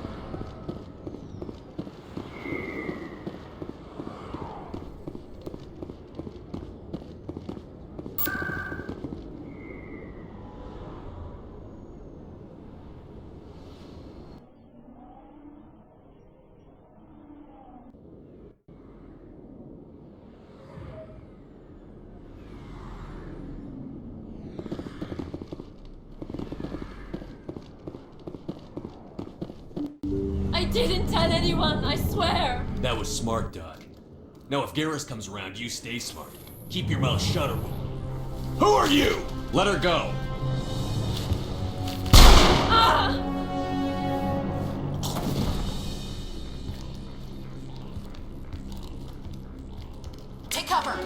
[SPEAKER 10] didn't tell anyone, I swear.
[SPEAKER 8] That was smart, Doc. Now if Garrus comes around, you stay smart. Keep your mouth shut or we'll... Who are you? Let her go.
[SPEAKER 10] Ah!
[SPEAKER 11] Take cover!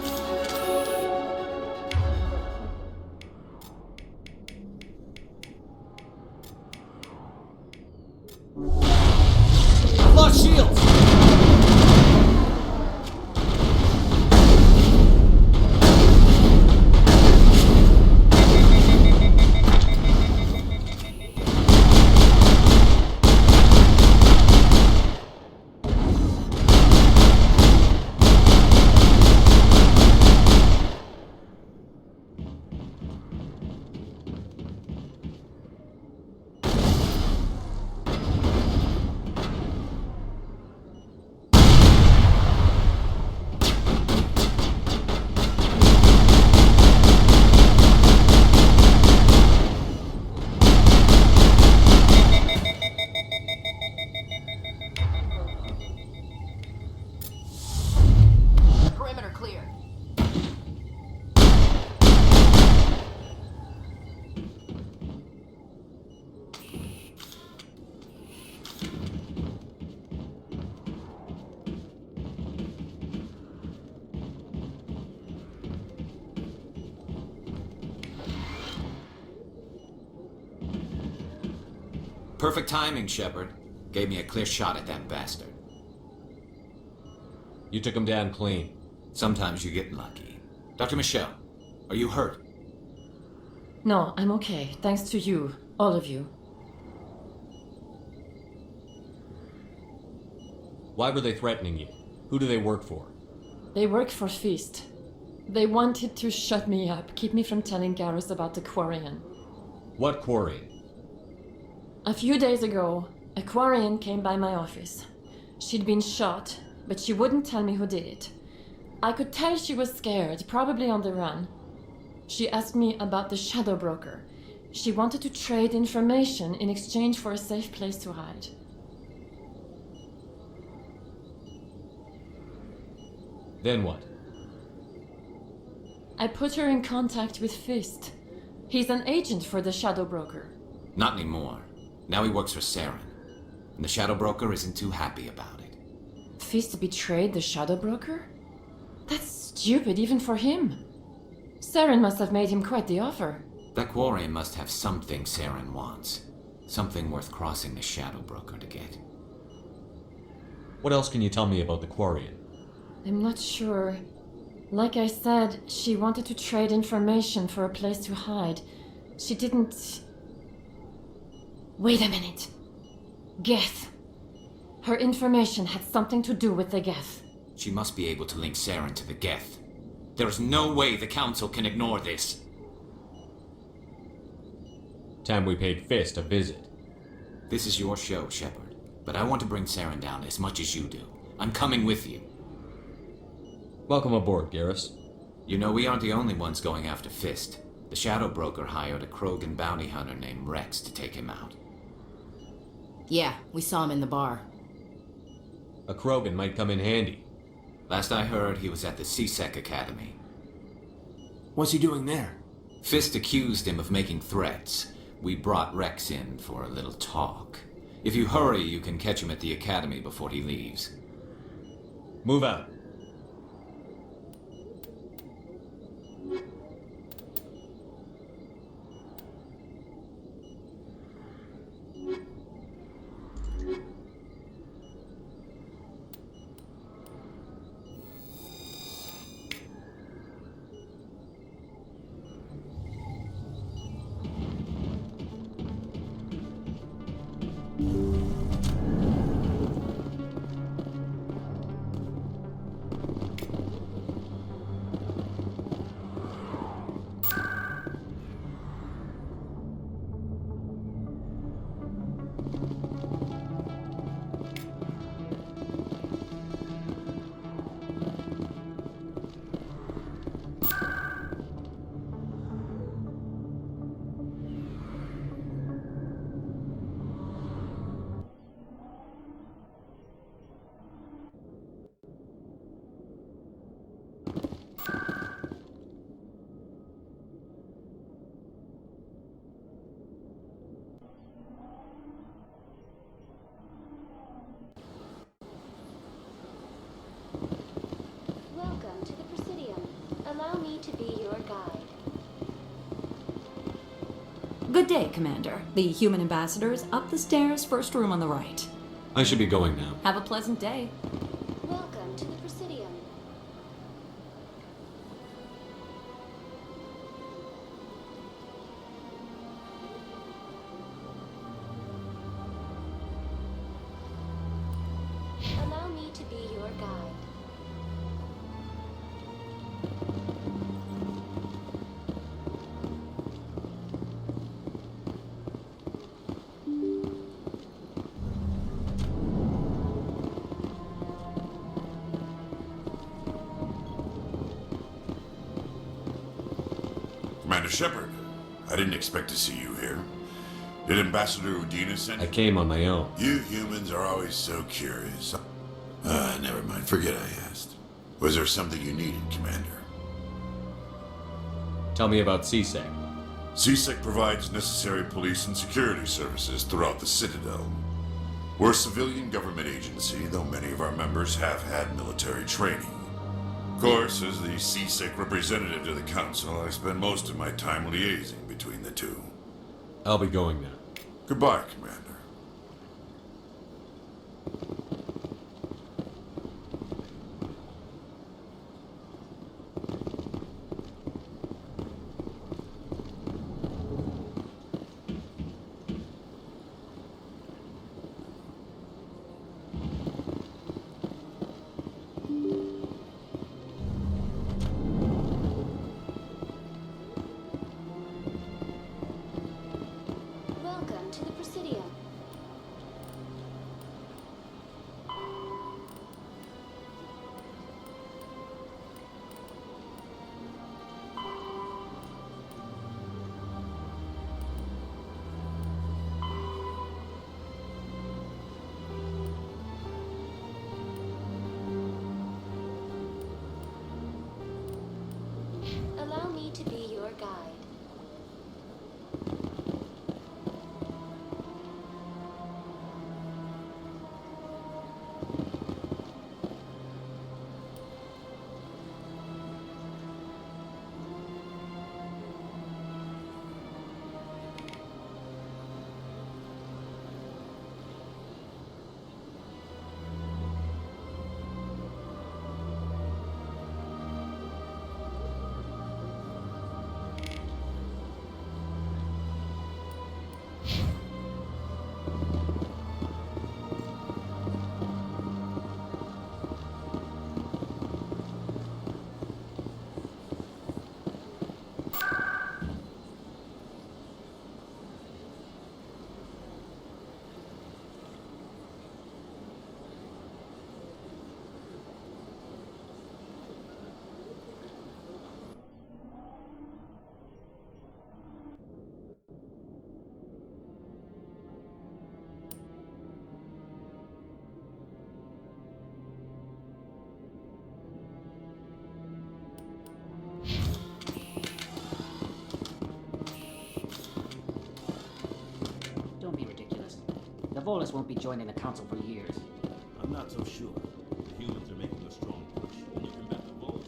[SPEAKER 8] Lost shields!
[SPEAKER 11] Perimeter clear.
[SPEAKER 5] Perfect timing, Shepard. Gave me a clear shot at that bastard.
[SPEAKER 8] You took him down clean.
[SPEAKER 5] Sometimes you get lucky. Dr. Michelle, are you hurt?
[SPEAKER 20] No, I'm okay. Thanks to you. All of you.
[SPEAKER 8] Why were they threatening you? Who do they work for?
[SPEAKER 20] They work for Feast. They wanted to shut me up, keep me from telling Garrus about the Quarian.
[SPEAKER 8] What Quarian?
[SPEAKER 20] A few days ago, a Quarian came by my office. She'd been shot, but she wouldn't tell me who did it. I could tell she was scared, probably on the run. She asked me about the Shadow Broker. She wanted to trade information in exchange for a safe place to hide.
[SPEAKER 8] Then what?
[SPEAKER 20] I put her in contact with Fist. He's an agent for the Shadow Broker.
[SPEAKER 5] Not anymore. Now he works for Saren. And the Shadow Broker isn't too happy about it.
[SPEAKER 20] Fist betrayed the Shadow Broker? That's stupid even for him. Saren must have made him quite the offer.
[SPEAKER 5] That Quarian must have something Saren wants. Something worth crossing the Shadow Broker to get.
[SPEAKER 8] What else can you tell me about the Quarian?
[SPEAKER 20] I'm not sure. Like I said, she wanted to trade information for a place to hide. She didn't... Wait a minute. Geth. Her information had something to do with the Geth.
[SPEAKER 5] She must be able to link Saren to the Geth. There is no way the Council can ignore this.
[SPEAKER 8] Time we paid Fist a visit.
[SPEAKER 5] This is your show, Shepard. But I want to bring Saren down as much as you do. I'm coming with you.
[SPEAKER 8] Welcome aboard, Garrus.
[SPEAKER 5] You know, we aren't the only ones going after Fist. The Shadow Broker hired a Krogan bounty hunter named Rex to take him out.
[SPEAKER 11] Yeah, we saw him in the bar.
[SPEAKER 8] A Krogan might come in handy.
[SPEAKER 5] Last I heard, he was at the CSEC Academy.
[SPEAKER 16] What's he doing there?
[SPEAKER 5] Fist accused him of making threats. We brought Rex in for a little talk. If you hurry, you can catch him at the Academy before he leaves.
[SPEAKER 8] Move out.
[SPEAKER 12] Good day, Commander. The human ambassador is up the stairs, first room on the right.
[SPEAKER 8] I should be going now.
[SPEAKER 12] Have a pleasant day.
[SPEAKER 11] Welcome to the Presidium. Allow me to be your guide.
[SPEAKER 13] Commander Shepard, I didn't expect to see you here. Did Ambassador Udina send you?
[SPEAKER 8] I came on my own.
[SPEAKER 13] You humans are always so curious. Never mind. Forget I asked. Was there something you needed, Commander?
[SPEAKER 8] Tell me about CSEC.
[SPEAKER 13] CSEC provides necessary police and security services throughout the Citadel. We're a civilian government agency, though many of our members have had military training. Of course, as the CSEC representative to the Council, I spend most of my time liaising between the two.
[SPEAKER 8] I'll be going now.
[SPEAKER 13] Goodbye, Commander.
[SPEAKER 11] Welcome to the Presidium. Allow me to be your guide.
[SPEAKER 3] Don't be ridiculous. The Volus won't be joining the Council for years.
[SPEAKER 2] I'm not so sure. The humans are making a strong push. When you combat the Volus,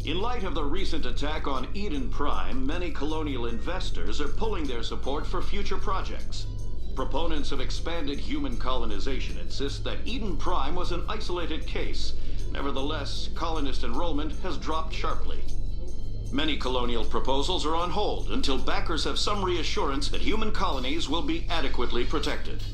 [SPEAKER 23] In light of the recent attack on Iden Praim, many colonial investors are pulling their support for future projects. Proponents of expanded human colonization insist that Iden Praim was an isolated case. Nevertheless, colonist enrollment has dropped sharply. Many colonial proposals are on hold until backers have some reassurance that human colonies will be adequately protected.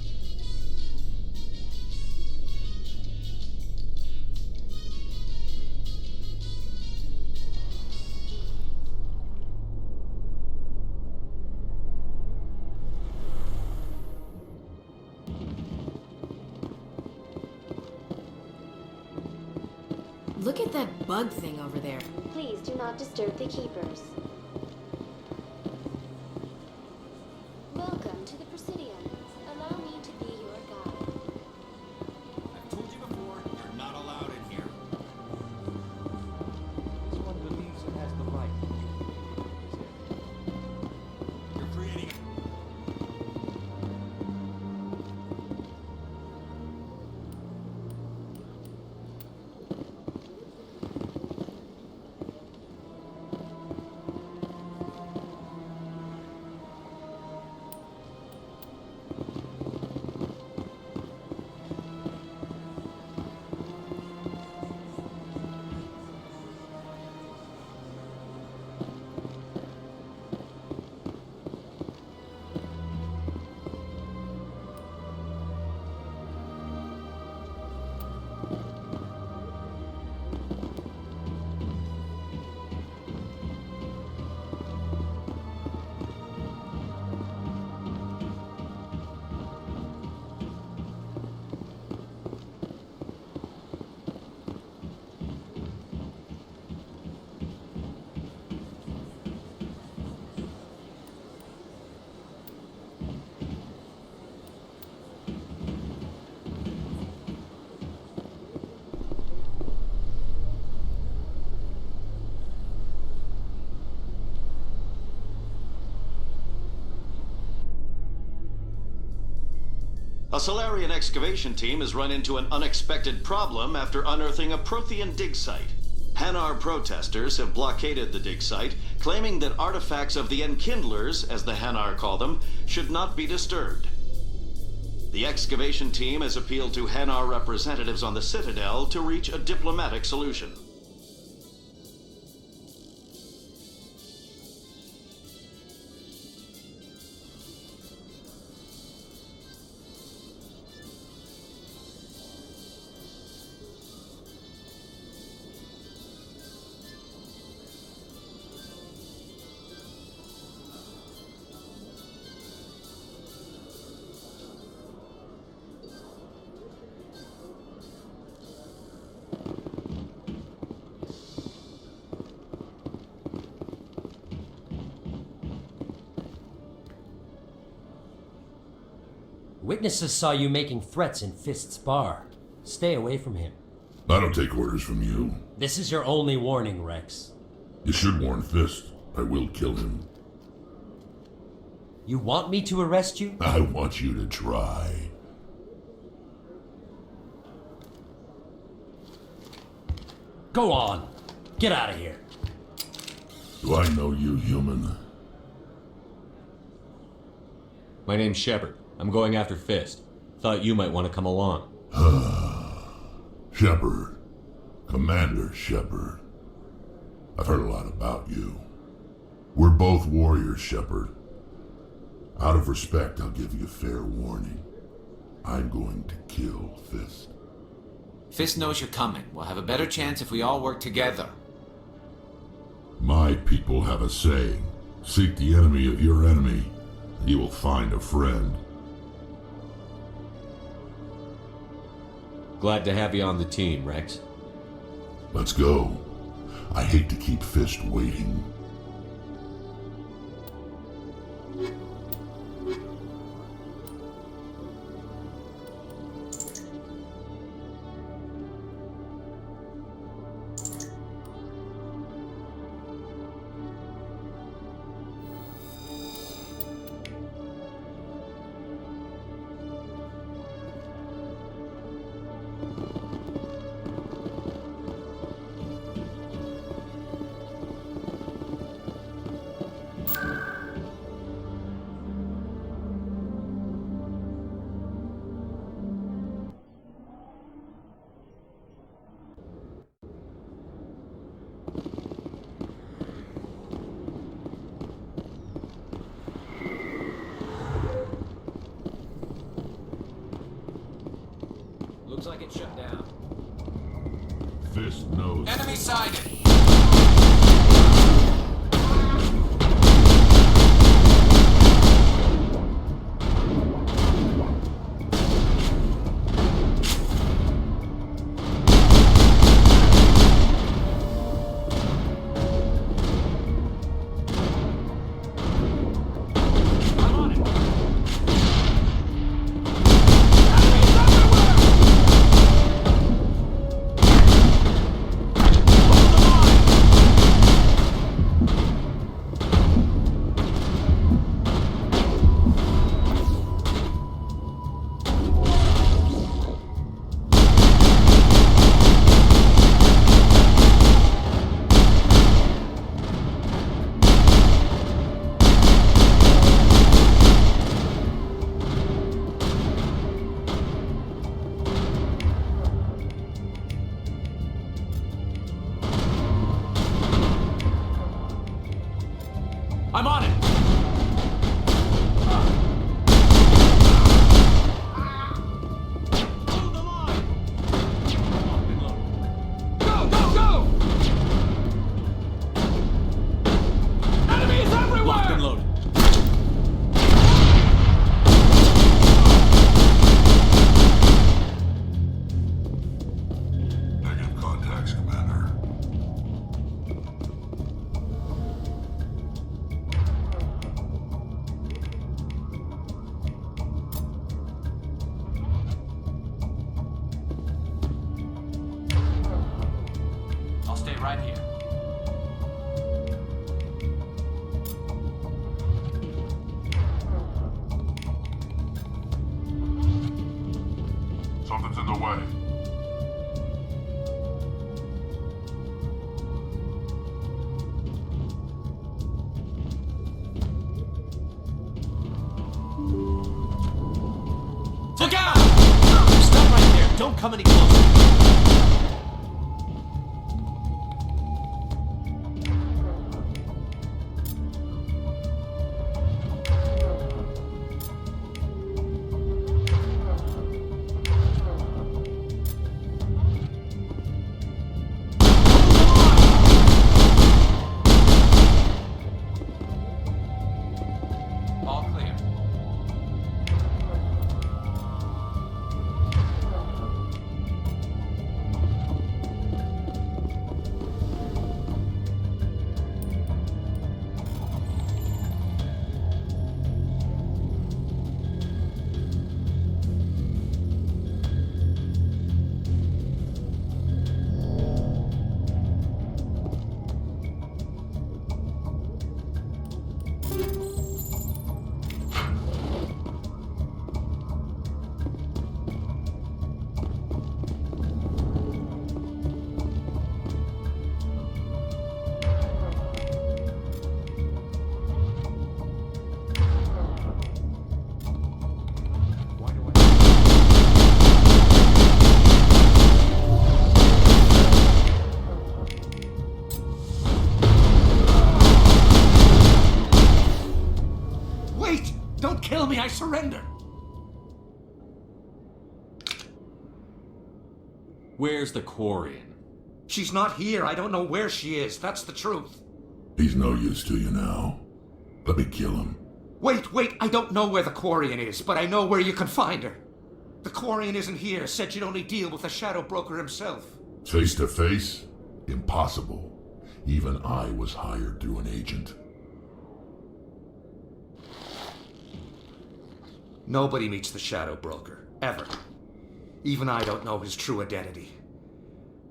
[SPEAKER 11] Look at that bug thing over there.
[SPEAKER 4] Please do not disturb the keepers. Welcome to the Presidium. Allow me to be your guide.
[SPEAKER 8] I've told you before, you're not allowed in here. This one believes it has the right. You're creating
[SPEAKER 23] A Solarian excavation team has run into an unexpected problem after unearthing a Prothean dig site. Hanar protesters have blockaded the dig site, claiming that artifacts of the Enkindlers, as the Hanar call them, should not be disturbed. The excavation team has appealed to Hanar representatives on the Citadel to reach a diplomatic solution.
[SPEAKER 14] Witnesses saw you making threats in Fist's bar. Stay away from him.
[SPEAKER 9] I don't take orders from you.
[SPEAKER 14] This is your only warning, Rex.
[SPEAKER 9] You should warn Fist. I will kill him.
[SPEAKER 14] You want me to arrest you?
[SPEAKER 9] I want you to try.
[SPEAKER 14] Go on. Get out of here.
[SPEAKER 9] Do I know you, human?
[SPEAKER 8] My name's Shepard. I'm going after Fist. Thought you might want to come along.
[SPEAKER 9] Shepard. Commander Shepard. I've heard a lot about you. We're both warriors, Shepard. Out of respect, I'll give you a fair warning. I'm going to kill Fist.
[SPEAKER 5] Fist knows you're coming. We'll have a better chance if we all work together.
[SPEAKER 9] My people have a saying. Seek the enemy of your enemy, and you will find a friend.
[SPEAKER 8] Glad to have you on the team, Rex.
[SPEAKER 9] Let's go. I hate to keep Fist waiting.
[SPEAKER 5] Looks like it's shut down.
[SPEAKER 9] Fist knows.
[SPEAKER 5] Enemy sighted! I'm on it!
[SPEAKER 10] Go, go, go! Enemies everywhere!
[SPEAKER 8] Locked and loaded.
[SPEAKER 9] Negative contacts, Commander.
[SPEAKER 5] I'll stay right here.
[SPEAKER 9] Something's in the way.
[SPEAKER 8] Look out! Stop right there. Don't come any closer.
[SPEAKER 5] All clear.
[SPEAKER 7] Wait! Don't kill me, I surrender!
[SPEAKER 8] Where's the Quarian?
[SPEAKER 7] She's not here. I don't know where she is. That's the truth.
[SPEAKER 9] He's no use to you now. Let me kill him.
[SPEAKER 7] Wait! I don't know where the Quarian is, but I know where you can find her. The Quarian isn't here. Said you'd only deal with the Shadow Broker himself.
[SPEAKER 9] Face to face? Impossible. Even I was hired through an agent.
[SPEAKER 7] Nobody meets the Shadow Broker. Ever. Even I don't know his true identity.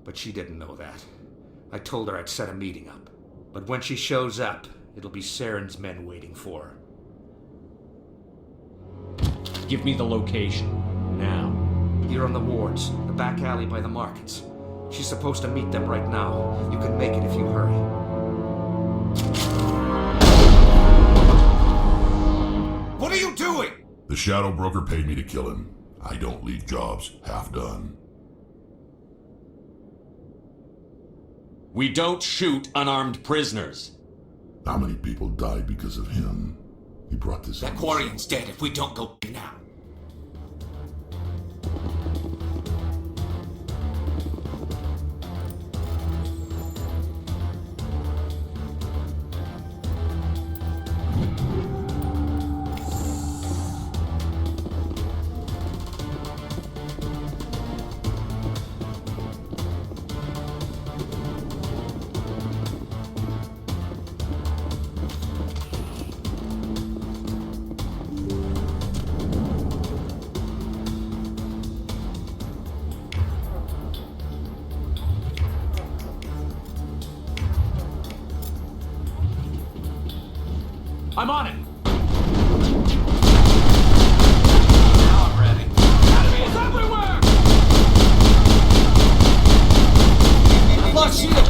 [SPEAKER 7] But she didn't know that. I told her I'd set a meeting up. But when she shows up, it'll be Saren's men waiting for her.
[SPEAKER 8] Give me the location. Now.
[SPEAKER 7] You're on the wards, the back alley by the markets. She's supposed to meet them right now. You can make it if you hurry. What are you doing?
[SPEAKER 9] The Shadow Broker paid me to kill him. I don't leave jobs half done.
[SPEAKER 8] We don't shoot unarmed prisoners.
[SPEAKER 9] How many people died because of him? He brought this
[SPEAKER 5] That
[SPEAKER 9] on
[SPEAKER 5] Quarian's dead if we don't go now. I'm on it! Now I'm ready. Enemies everywhere! I've lost shields!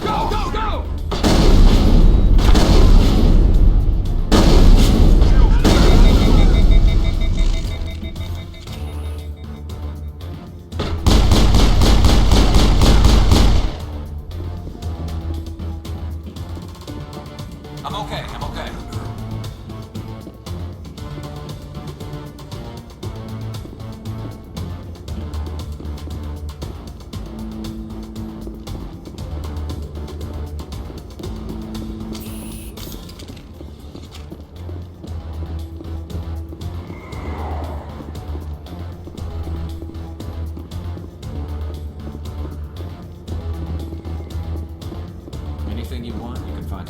[SPEAKER 5] Go, go, go!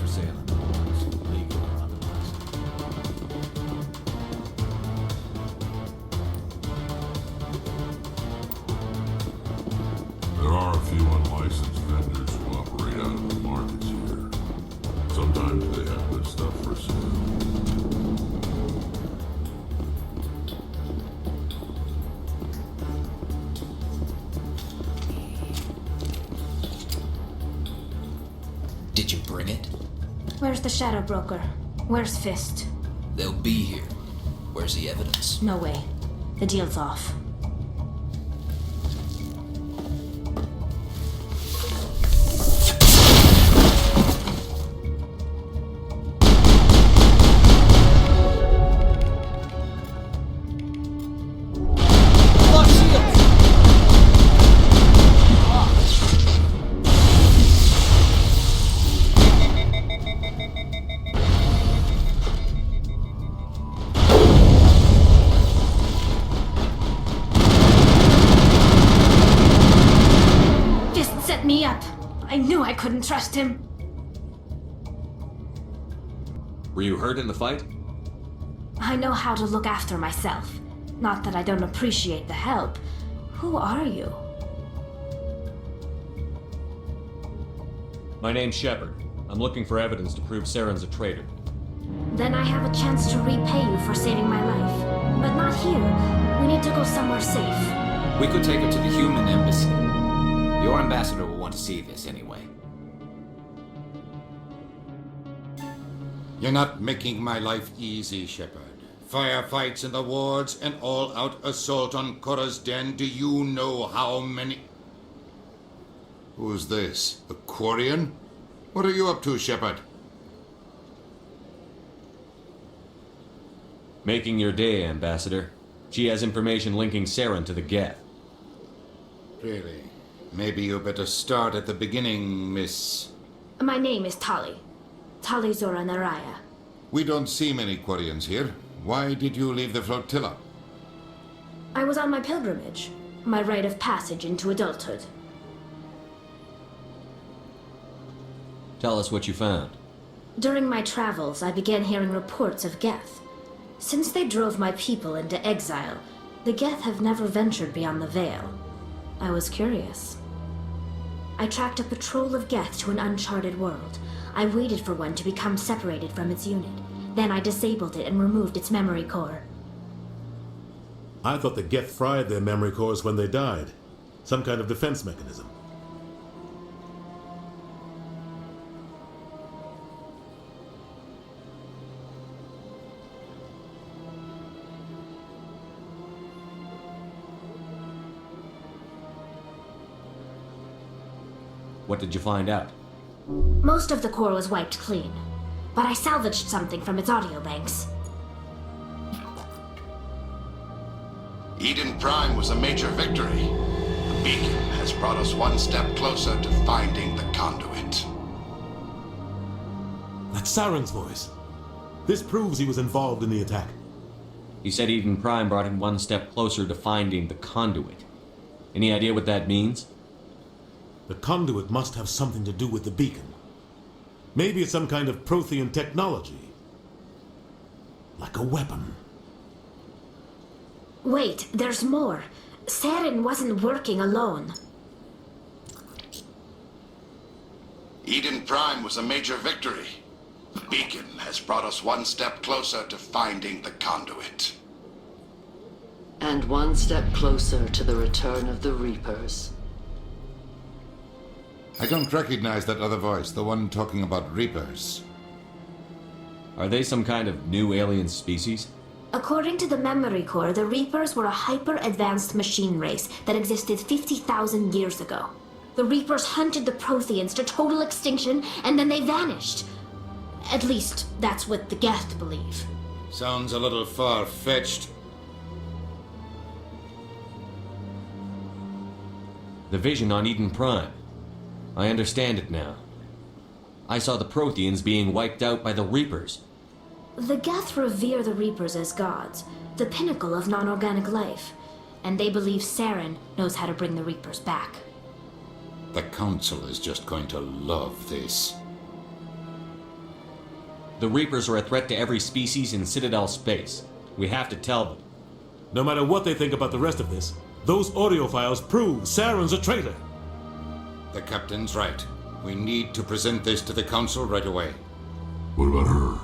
[SPEAKER 5] for sale in the wars, legal or otherwise.
[SPEAKER 9] There are a few unlicensed vendors who operate out of the markets here. Sometimes they have good stuff for sale.
[SPEAKER 6] Did you bring it?
[SPEAKER 11] Where's the shadow broker? Where's Fist?
[SPEAKER 6] They'll be here. Where's the evidence?
[SPEAKER 11] No way. The deal's off. I couldn't trust him.
[SPEAKER 8] Were you hurt in the fight?
[SPEAKER 11] I know how to look after myself. Not that I don't appreciate the help. Who are you?
[SPEAKER 8] My name's Shepard. I'm looking for evidence to prove Saren's a traitor.
[SPEAKER 11] Then I have a chance to repay you for saving my life. But not here. We need to go somewhere safe.
[SPEAKER 5] We could take her to the human embassy. Your ambassador will want to see this anyway.
[SPEAKER 1] You're not making my life easy, Shepard. Firefights in the wards, an all-out assault on Korra's den. Do you know how many... Who's this? The Quarian? What are you up to, Shepard?
[SPEAKER 8] Making your day, Ambassador. She has information linking Saren to the Geth.
[SPEAKER 1] Really? Maybe you better start at the beginning, Miss...
[SPEAKER 11] My name is Tali. Tali Zora Naraya.
[SPEAKER 1] We don't see many Quarians here. Why did you leave the flotilla?
[SPEAKER 11] I was on my pilgrimage. My rite of passage into adulthood.
[SPEAKER 8] Tell us what you found.
[SPEAKER 11] During my travels, I began hearing reports of Geth. Since they drove my people into exile, the Geth have never ventured beyond the Veil. I was curious. I tracked a patrol of Geth to an uncharted world. I waited for one to become separated from its unit. Then I disabled it and removed its memory core.
[SPEAKER 2] I thought the Geth fried their memory cores when they died. Some kind of defense mechanism.
[SPEAKER 8] What did you find out?
[SPEAKER 11] Most of the core was wiped clean, but I salvaged something from its audio banks.
[SPEAKER 15] Iden Prime was a major victory. The beacon has brought us one step closer to finding the conduit.
[SPEAKER 2] That's Saren's voice. This proves he was involved in the attack.
[SPEAKER 8] He said Iden Prime brought him one step closer to finding the conduit. Any idea what that means?
[SPEAKER 2] The conduit must have something to do with the beacon. Maybe it's some kind of Prothean technology. Like a weapon.
[SPEAKER 11] Wait, there's more. Saren wasn't working alone.
[SPEAKER 15] Iden Prime was a major victory. The beacon has brought us one step closer to finding the conduit.
[SPEAKER 17] And one step closer to the return of the Reapers.
[SPEAKER 1] I don't recognize that other voice, the one talking about Reapers.
[SPEAKER 8] Are they some kind of new alien species?
[SPEAKER 11] According to the memory core, the Reapers were a hyper-advanced machine race that existed 50,000 years ago. The Reapers hunted the Protheans to total extinction, and then they vanished. At least, that's what the Geth believe.
[SPEAKER 1] Sounds a little far-fetched.
[SPEAKER 8] The vision on Iden Prime. I understand it now. I saw the Protheans being wiped out by the Reapers.
[SPEAKER 11] The Geth revere the Reapers as gods, the pinnacle of non-organic life, and they believe Saren knows how to bring the Reapers back.
[SPEAKER 1] The Council is just going to love this.
[SPEAKER 8] The Reapers are a threat to every species in Citadel space. We have to tell them.
[SPEAKER 2] No matter what they think about the rest of this, those audio files prove Saren's a traitor.
[SPEAKER 1] The captain's right. We need to present this to the council right away.
[SPEAKER 9] What about her?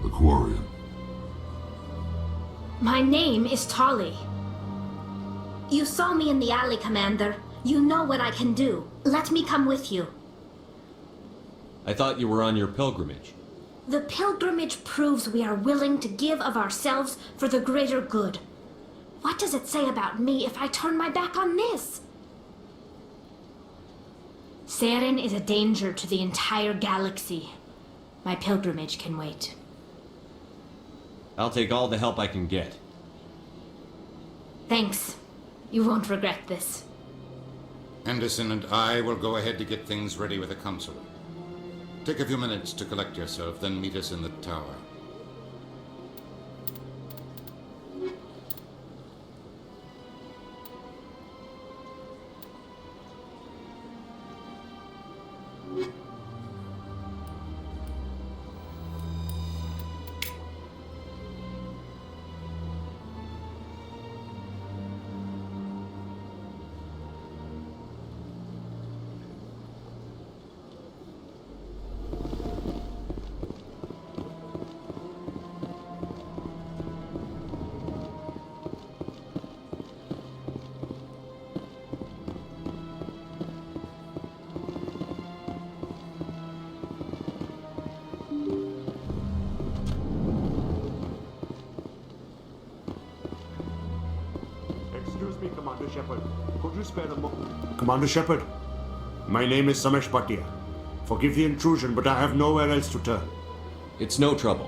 [SPEAKER 9] The Quarian?
[SPEAKER 11] My name is Tolly. You saw me in the alley, Commander. You know what I can do. Let me come with you.
[SPEAKER 8] I thought you were on your pilgrimage.
[SPEAKER 11] The pilgrimage proves we are willing to give of ourselves for the greater good. What does it say about me if I turn my back on this? Saren is a danger to the entire galaxy. My pilgrimage can wait.
[SPEAKER 8] I'll take all the help I can get.
[SPEAKER 11] Thanks. You won't regret this.
[SPEAKER 1] Anderson and I will go ahead to get things ready with the council. Take a few minutes to collect yourself, then meet us in the tower.
[SPEAKER 18] Excuse me, Commander Shepard. Could you spare a moment? Commander Shepard, my name is Samesh Bhatia. Forgive the intrusion, but I have nowhere else to turn.
[SPEAKER 8] It's no trouble.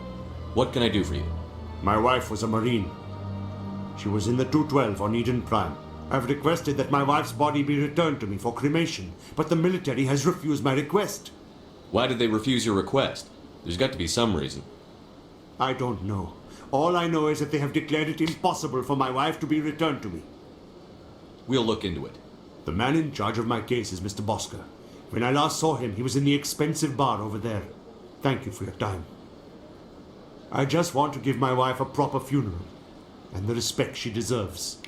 [SPEAKER 8] What can I do for you?
[SPEAKER 18] My wife was a Marine. She was in the 212 on Iden Praim. I've requested that my wife's body be returned to me for cremation, but the military has refused my request.
[SPEAKER 8] Why did they refuse your request? There's got to be some reason.
[SPEAKER 18] I don't know. All I know is that they have declared it impossible for my wife to be returned to me.
[SPEAKER 8] We'll look into it.
[SPEAKER 18] The man in charge of my case is Mr. Bosker. When I last saw him, he was in the expensive bar over there. Thank you for your time. I just want to give my wife a proper funeral, and the respect she deserves.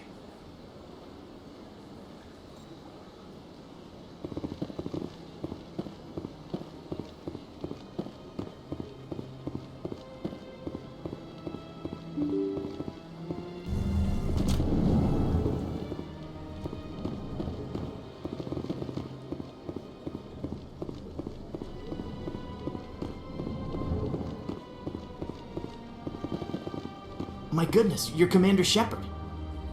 [SPEAKER 19] My goodness, you're Commander Shepard.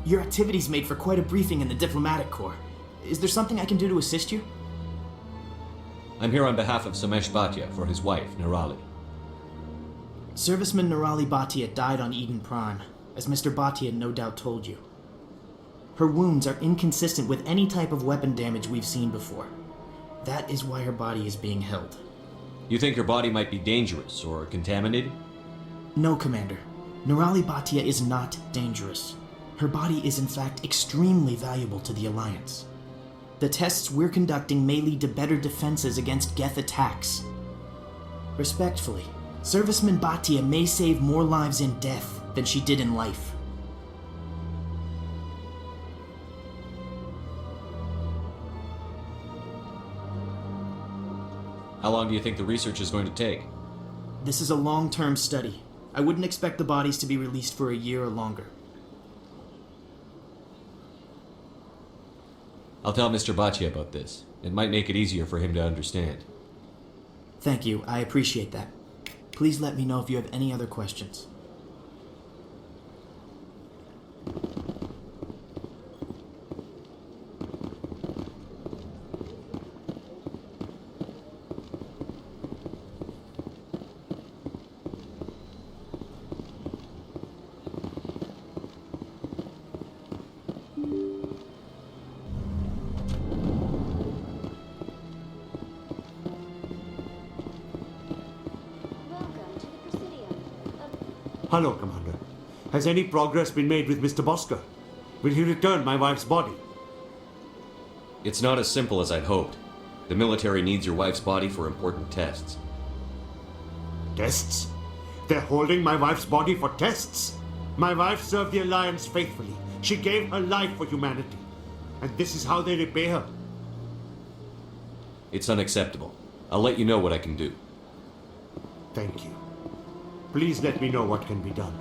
[SPEAKER 19] Your activities made for quite a briefing in the Diplomatic Corps. Is there something I can do to assist you?
[SPEAKER 8] I'm here on behalf of Samesh Bhatia for his wife, Nirali.
[SPEAKER 19] Serviceman Nirali Bhatia died on Iden Praim, as Mr. Bhatia no doubt told you. Her wounds are inconsistent with any type of weapon damage we've seen before. That is why her body is being held.
[SPEAKER 8] You think her body might be dangerous or contaminated?
[SPEAKER 19] No, Commander. Nirali Bhatia is not dangerous. Her body is in fact extremely valuable to the Alliance. The tests we're conducting may lead to better defenses against Geth attacks. Respectfully, Serviceman Bhatia may save more lives in death than she did in life.
[SPEAKER 8] How long do you think the research is going to take?
[SPEAKER 19] This is a long-term study. I wouldn't expect the bodies to be released for a year or longer.
[SPEAKER 8] I'll tell Mr. Bhatia about this. It might make it easier for him to understand.
[SPEAKER 19] Thank you, I appreciate that. Please let me know if you have any other questions.
[SPEAKER 18] Hello, Commander. Has any progress been made with Mr. Bosker? Will he return my wife's body?
[SPEAKER 8] It's not as simple as I'd hoped. The military needs your wife's body for important tests.
[SPEAKER 18] Tests? They're holding my wife's body for tests. My wife served the Alliance faithfully. She gave her life for humanity. And this is how they repay her.
[SPEAKER 8] It's unacceptable. I'll let you know what I can do.
[SPEAKER 18] Thank you. Please let me know what can be done.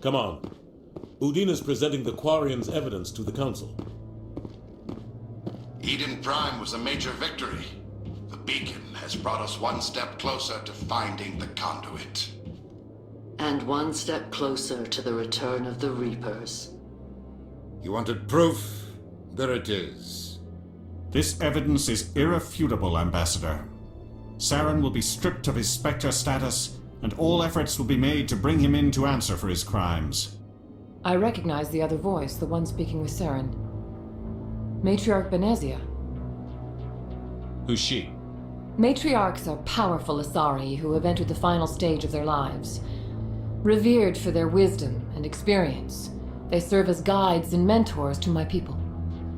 [SPEAKER 2] Come on. Udine is presenting the Quarian's evidence to the Council.
[SPEAKER 15] Iden Prime was a major victory. The beacon has brought us one step closer to finding the conduit.
[SPEAKER 17] And one step closer to the return of the Reapers.
[SPEAKER 1] You wanted proof? There it is.
[SPEAKER 20] This evidence is irrefutable, Ambassador. Saren will be stripped of his Spectre status, and all efforts will be made to bring him in to answer for his crimes.
[SPEAKER 21] I recognize the other voice, the one speaking with Saren. Matriarch Benezia.
[SPEAKER 8] Who's she?
[SPEAKER 21] Matriarchs are powerful Asari who have entered the final stage of their lives. Revered for their wisdom and experience, they serve as guides and mentors to my people.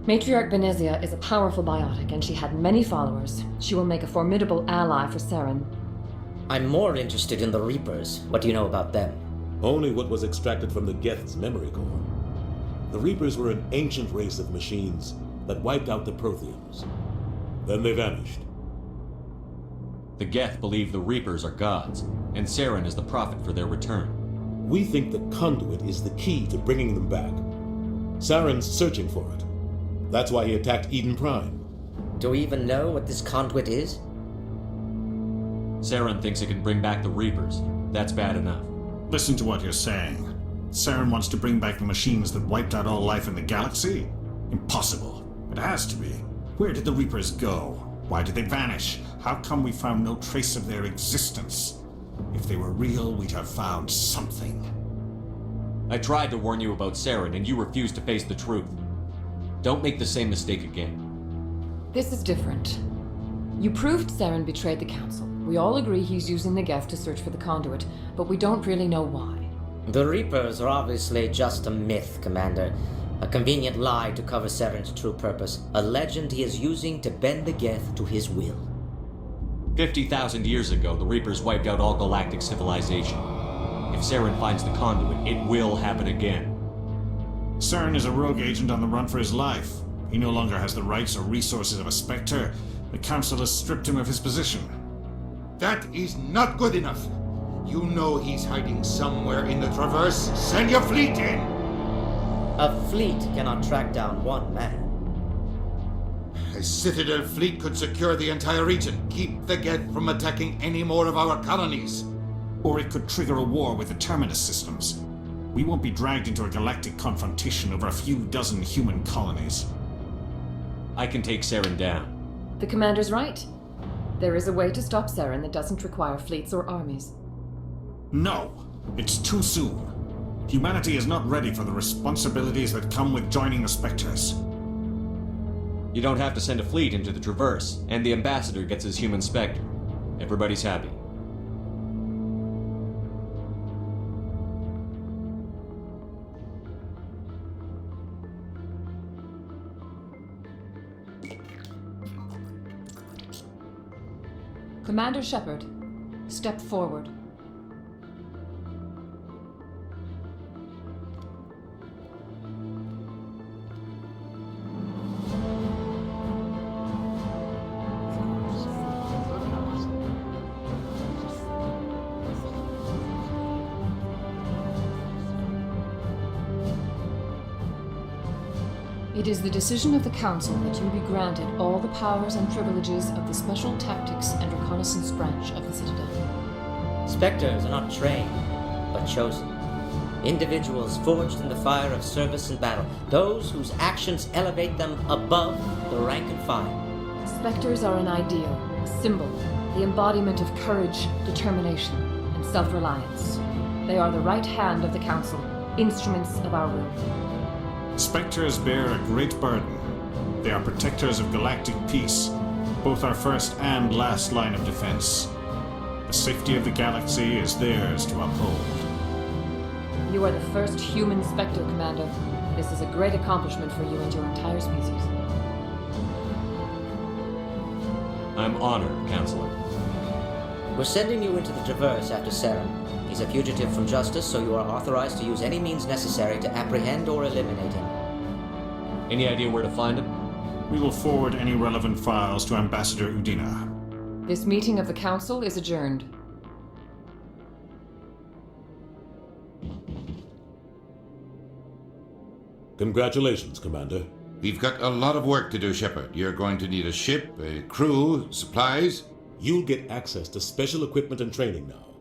[SPEAKER 21] Matriarch Benezia is a powerful biotic, and she had many followers. She will make a formidable ally for Saren.
[SPEAKER 22] I'm more interested in the Reapers. What do you know about them?
[SPEAKER 2] Only what was extracted from the Geth's memory core. The Reapers were an ancient race of machines that wiped out the Protheans. Then they vanished.
[SPEAKER 8] The Geth believe the Reapers are gods, and Saren is the prophet for their return.
[SPEAKER 2] We think the conduit is the key to bringing them back. Saren's searching for it. That's why he attacked Iden Prime.
[SPEAKER 22] Do we even know what this conduit is?
[SPEAKER 8] Saren thinks it can bring back the Reapers. That's bad enough.
[SPEAKER 20] Listen to what you're saying. Saren wants to bring back the machines that wiped out all life in the galaxy? Impossible. It has to be. Where did the Reapers go? Why did they vanish? How come we found no trace of their existence? If they were real, we'd have found something.
[SPEAKER 8] I tried to warn you about Saren, and you refused to face the truth. Don't make the same mistake again.
[SPEAKER 21] This is different. You proved Saren betrayed the Council. We all agree he's using the Geth to search for the conduit, but we don't really know why.
[SPEAKER 22] The Reapers are obviously just a myth, Commander. A convenient lie to cover Saren's true purpose. A legend he is using to bend the Geth to his will.
[SPEAKER 8] 50,000 years ago, the Reapers wiped out all galactic civilization. If Saren finds the conduit, it will happen again.
[SPEAKER 20] Saren is a rogue agent on the run for his life. He no longer has the rights or resources of a Spectre. The Council has stripped him of his position.
[SPEAKER 1] That is not good enough. You know he's hiding somewhere in the Traverse. Send your fleet in!
[SPEAKER 22] A fleet cannot track down one man.
[SPEAKER 1] A Citadel fleet could secure the entire region, keep the Geth from attacking any more of our colonies.
[SPEAKER 20] Or it could trigger a war with the Terminus systems. We won't be dragged into a galactic confrontation over a few dozen human colonies.
[SPEAKER 8] I can take Saren down.
[SPEAKER 21] The Commander's right. There is a way to stop Saren that doesn't require fleets or armies.
[SPEAKER 20] No! It's too soon. Humanity is not ready for the responsibilities that come with joining the Spectres.
[SPEAKER 8] You don't have to send a fleet into the Traverse, and the Ambassador gets his human Spectre. Everybody's happy.
[SPEAKER 21] Commander Shepard, step forward. It is the decision of the Council that you be granted all the powers and privileges of the Special Tactics and Reconnaissance Branch of the Citadel.
[SPEAKER 22] Spectres are not trained, but chosen. Individuals forged in the fire of service and battle. Those whose actions elevate them above the rank and file.
[SPEAKER 21] Spectres are an ideal, a symbol, the embodiment of courage, determination, and self-reliance. They are the right hand of the Council, instruments of our will.
[SPEAKER 20] Spectres bear a great burden. They are protectors of galactic peace, both our first and last line of defense. The safety of the galaxy is theirs to uphold.
[SPEAKER 21] You are the first human Spectre, Commander. This is a great accomplishment for you and your entire species.
[SPEAKER 8] I'm honored, Counselor.
[SPEAKER 22] We're sending you into the Traverse after Saren. He's a fugitive from justice, so you are authorized to use any means necessary to apprehend or eliminate him.
[SPEAKER 8] Any idea where to find him?
[SPEAKER 20] We will forward any relevant files to Ambassador Udina.
[SPEAKER 21] This meeting of the Council is adjourned.
[SPEAKER 2] Congratulations, Commander.
[SPEAKER 1] We've got a lot of work to do, Shepard. You're going to need a ship, a crew, supplies.
[SPEAKER 2] You'll get access to special equipment and training now.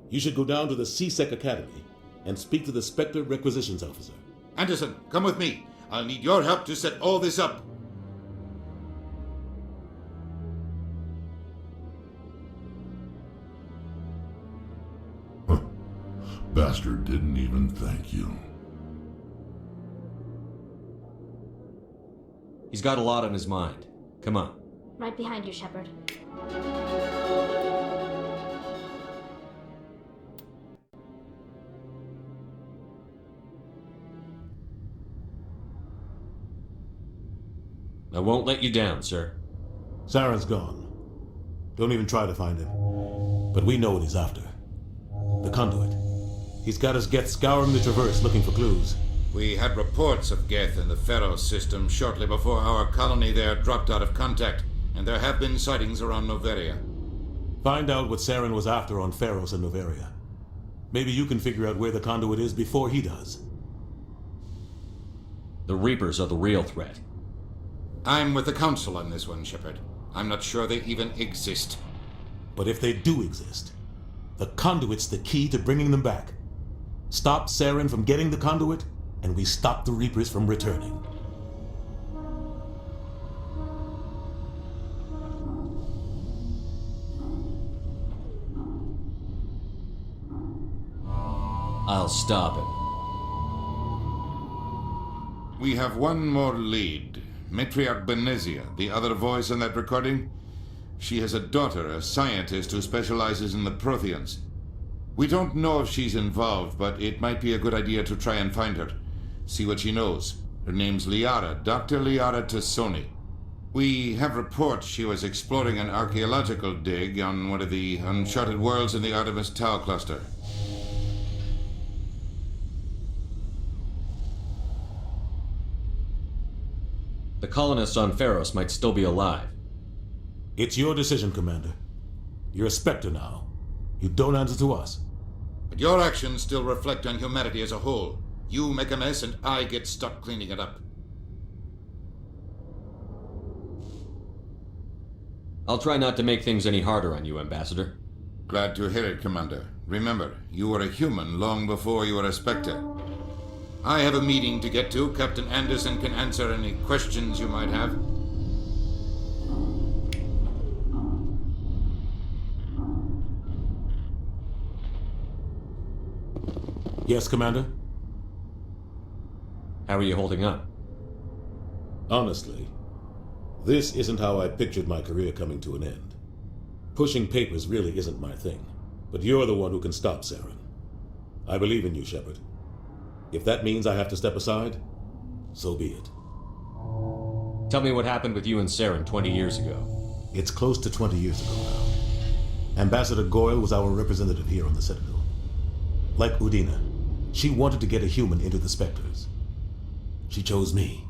[SPEAKER 2] You should go down to the C-Sec Academy and speak to the Spectre Requisitions Officer.
[SPEAKER 1] Anderson, come with me. I'll need your help to set all this up.
[SPEAKER 9] Bastard didn't even thank you.
[SPEAKER 8] He's got a lot on his mind. Come on.
[SPEAKER 11] Right behind you, Shepard.
[SPEAKER 8] I won't let you down, sir.
[SPEAKER 2] Saren's gone. Don't even try to find him. But we know what he's after. The conduit. He's got his Geth scouring the Traverse looking for clues.
[SPEAKER 1] We had reports of Geth in the Pharos system shortly before our colony there dropped out of contact, and there have been sightings around Noveria.
[SPEAKER 2] Find out what Saren was after on Pharos and Noveria. Maybe you can figure out where the conduit is before he does.
[SPEAKER 8] The Reapers are the real threat.
[SPEAKER 1] I'm with the Council on this one, Shepard. I'm not sure they even exist.
[SPEAKER 2] But if they do exist, the conduit's the key to bringing them back. Stop Saren from getting the conduit, and we stop the Reapers from returning.
[SPEAKER 8] I'll stop him.
[SPEAKER 1] We have one more lead. Matriarch Benezia, the other voice in that recording. She has a daughter, a scientist who specializes in the Protheans. We don't know if she's involved, but it might be a good idea to try and find her. See what she knows. Her name's Liara, Dr. Liara Tassoni. We have reports she was exploring an archaeological dig on one of the uncharted worlds in the Artemis Tau cluster.
[SPEAKER 8] The colonists on Pharos might still be alive.
[SPEAKER 2] It's your decision, Commander. You're a Spectre now. You don't answer to us.
[SPEAKER 1] But your actions still reflect on humanity as a whole. You make a mess and I get stuck cleaning it up.
[SPEAKER 8] I'll try not to make things any harder on you, Ambassador.
[SPEAKER 1] Glad to hear it, Commander. Remember, you were a human long before you were a Spectre. I have a meeting to get to. Captain Anderson can answer any questions you might have.
[SPEAKER 2] Yes, Commander?
[SPEAKER 8] How are you holding up?
[SPEAKER 2] Honestly, this isn't how I pictured my career coming to an end. Pushing papers really isn't my thing, but you're the one who can stop Saren. I believe in you, Shepard. If that means I have to step aside, so be it.
[SPEAKER 8] Tell me what happened with you and Saren 20 years ago.
[SPEAKER 2] It's close to 20 years ago now. Ambassador Goyle was our representative here on the Citadel. Like Udina, she wanted to get a human into the Spectres. She chose me.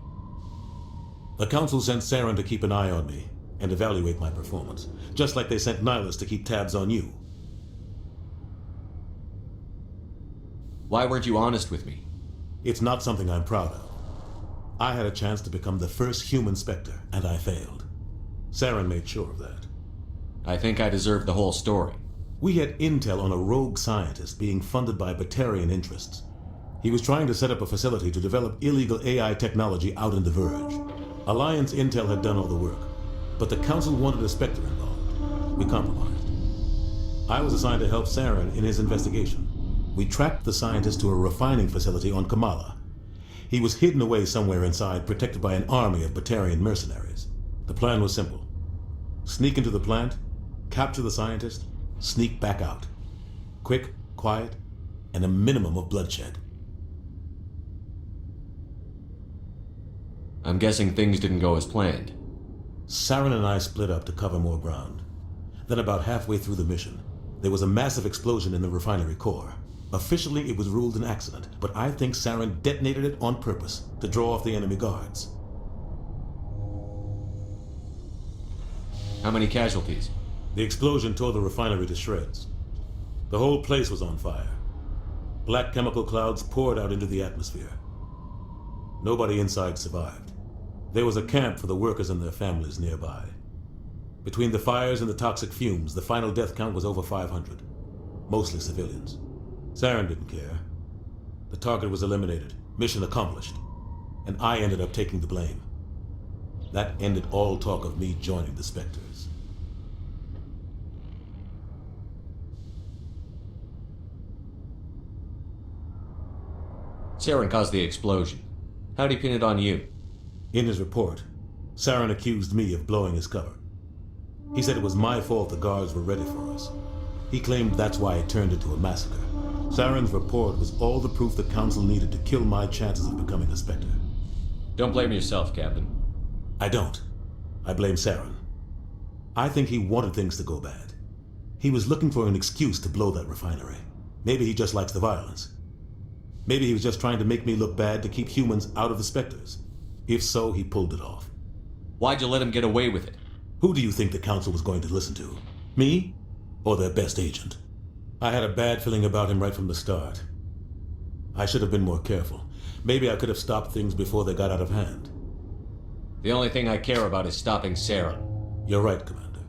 [SPEAKER 2] The Council sent Saren to keep an eye on me and evaluate my performance, just like they sent Nihilus to keep tabs on you.
[SPEAKER 8] Why weren't you honest with me?
[SPEAKER 2] It's not something I'm proud of. I had a chance to become the first human Spectre, and I failed. Saren made sure of that.
[SPEAKER 8] I think I deserve the whole story.
[SPEAKER 2] We had intel on a rogue scientist being funded by Batarian interests. He was trying to set up a facility to develop illegal AI technology out in the Verge. Alliance intel had done all the work, but the Council wanted a Spectre involved. We compromised. I was assigned to help Saren in his investigation. We tracked the scientist to a refining facility on Kamala. He was hidden away somewhere inside, protected by an army of Batarian mercenaries. The plan was simple. Sneak into the plant, capture the scientist, sneak back out. Quick, quiet, and a minimum of bloodshed.
[SPEAKER 8] I'm guessing things didn't go as planned.
[SPEAKER 2] Saren and I split up to cover more ground. Then about halfway through the mission, there was a massive explosion in the refinery core. Officially, it was ruled an accident, but I think Saren detonated it on purpose to draw off the enemy guards.
[SPEAKER 8] How many casualties?
[SPEAKER 2] The explosion tore the refinery to shreds. The whole place was on fire. Black chemical clouds poured out into the atmosphere. Nobody inside survived. There was a camp for the workers and their families nearby. Between the fires and the toxic fumes, the final death count was over 500. Mostly civilians. Saren didn't care. The target was eliminated, mission accomplished, and I ended up taking the blame. That ended all talk of me joining the Spectres.
[SPEAKER 8] Saren caused the explosion. How'd he pin it on you?
[SPEAKER 2] In his report, Saren accused me of blowing his cover. He said it was my fault the guards were ready for us. He claimed that's why it turned into a massacre. Saren's report was all the proof the Council needed to kill my chances of becoming a Spectre.
[SPEAKER 8] Don't blame yourself, Captain.
[SPEAKER 2] I don't. I blame Saren. I think he wanted things to go bad. He was looking for an excuse to blow that refinery. Maybe he just likes the violence. Maybe he was just trying to make me look bad to keep humans out of the Spectres. If so, he pulled it off.
[SPEAKER 8] Why'd you let him get away with it?
[SPEAKER 2] Who do you think the Council was going to listen to? Me? Or their best agent? I had a bad feeling about him right from the start. I should have been more careful. Maybe I could have stopped things before they got out of hand.
[SPEAKER 8] The only thing I care about is stopping Saren.
[SPEAKER 2] You're right, Commander.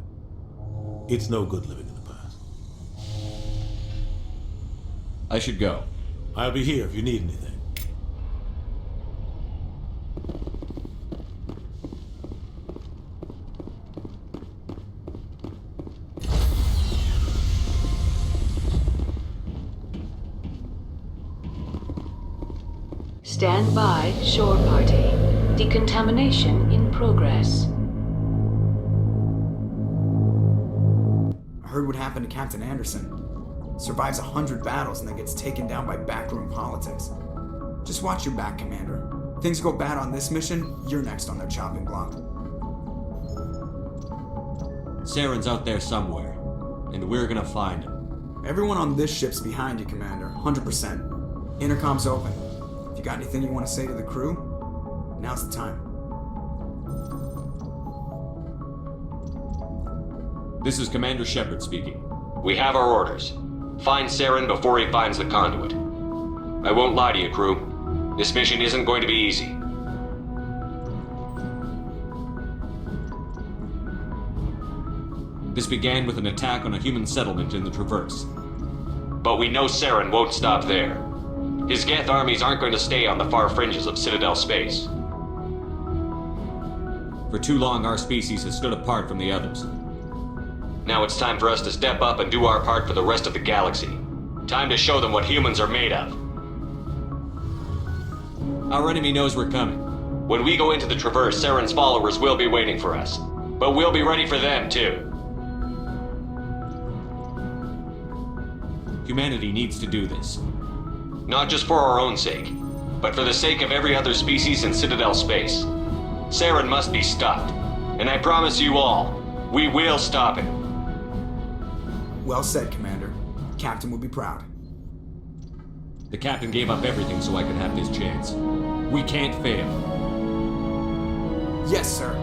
[SPEAKER 2] It's no good living in the past.
[SPEAKER 8] I should go.
[SPEAKER 2] I'll be here if you need anything.
[SPEAKER 17] Stand by, shore party. Decontamination in progress.
[SPEAKER 12] I heard what happened to Captain Anderson. Survives 100 battles and then gets taken down by backroom politics. Just watch your back, Commander. Things go bad on this mission, you're next on their chopping block.
[SPEAKER 8] Saren's out there somewhere, and we're gonna find him.
[SPEAKER 12] Everyone on this ship's behind you, Commander. 100%. Intercom's open. If you got anything you want to say to the crew, now's the time.
[SPEAKER 8] This is Commander Shepard speaking. We have our orders. Find Saren before he finds the conduit. I won't lie to you, crew. This mission isn't going to be easy. This began with an attack on a human settlement in the Traverse. But we know Saren won't stop there. His Geth armies aren't going to stay on the far fringes of Citadel space. For too long, our species has stood apart from the others. Now it's time for us to step up and do our part for the rest of the galaxy. Time to show them what humans are made of. Our enemy knows we're coming. When we go into the Traverse, Saren's followers will be waiting for us. But we'll be ready for them, too. Humanity needs to do this. Not just for our own sake, but for the sake of every other species in Citadel space. Saren must be stopped. And I promise you all, we will stop him.
[SPEAKER 12] Well said, Commander. Captain will be proud.
[SPEAKER 8] The Captain gave up everything so I could have this chance. We can't fail.
[SPEAKER 12] Yes, sir.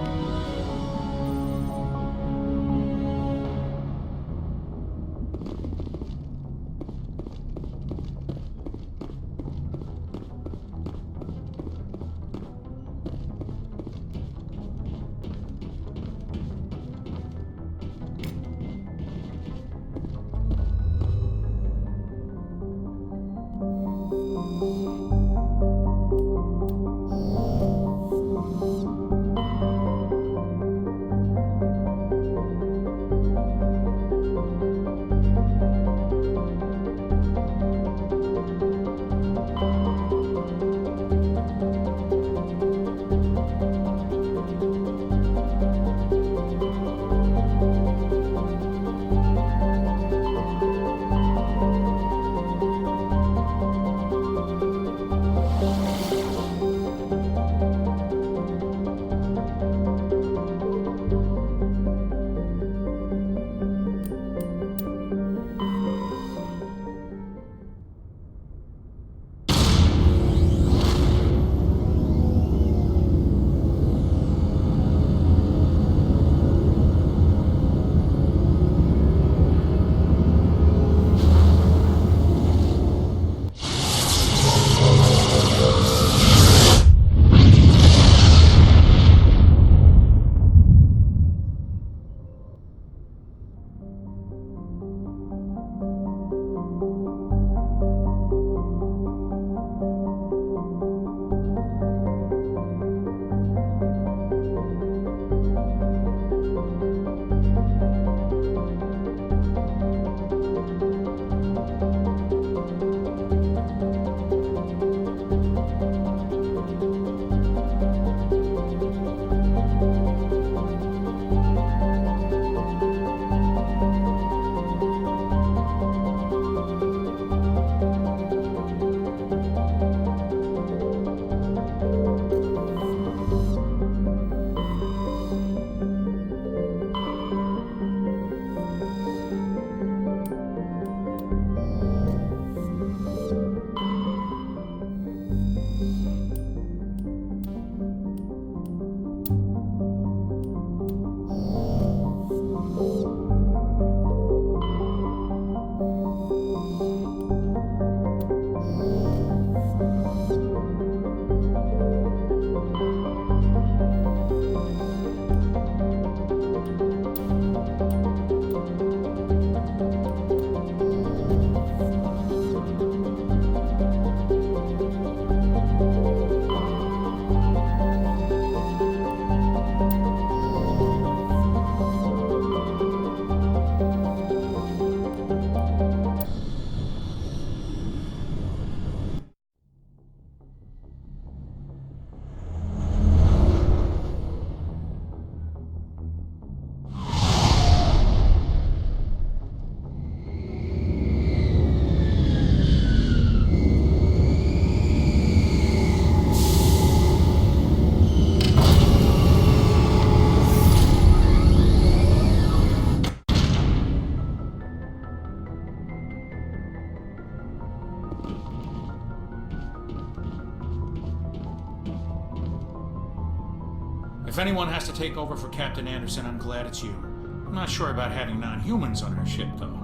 [SPEAKER 10] If anyone has to take over for Captain Anderson, I'm glad it's you. I'm not sure about having non-humans on our ship, though.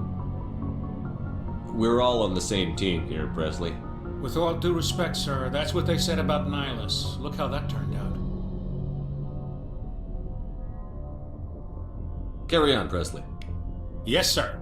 [SPEAKER 3] We're all on the same team here, Presley.
[SPEAKER 10] With all due respect, sir, that's what they said about Nihilus. Look how that turned out.
[SPEAKER 3] Carry on, Presley.
[SPEAKER 10] Yes, sir.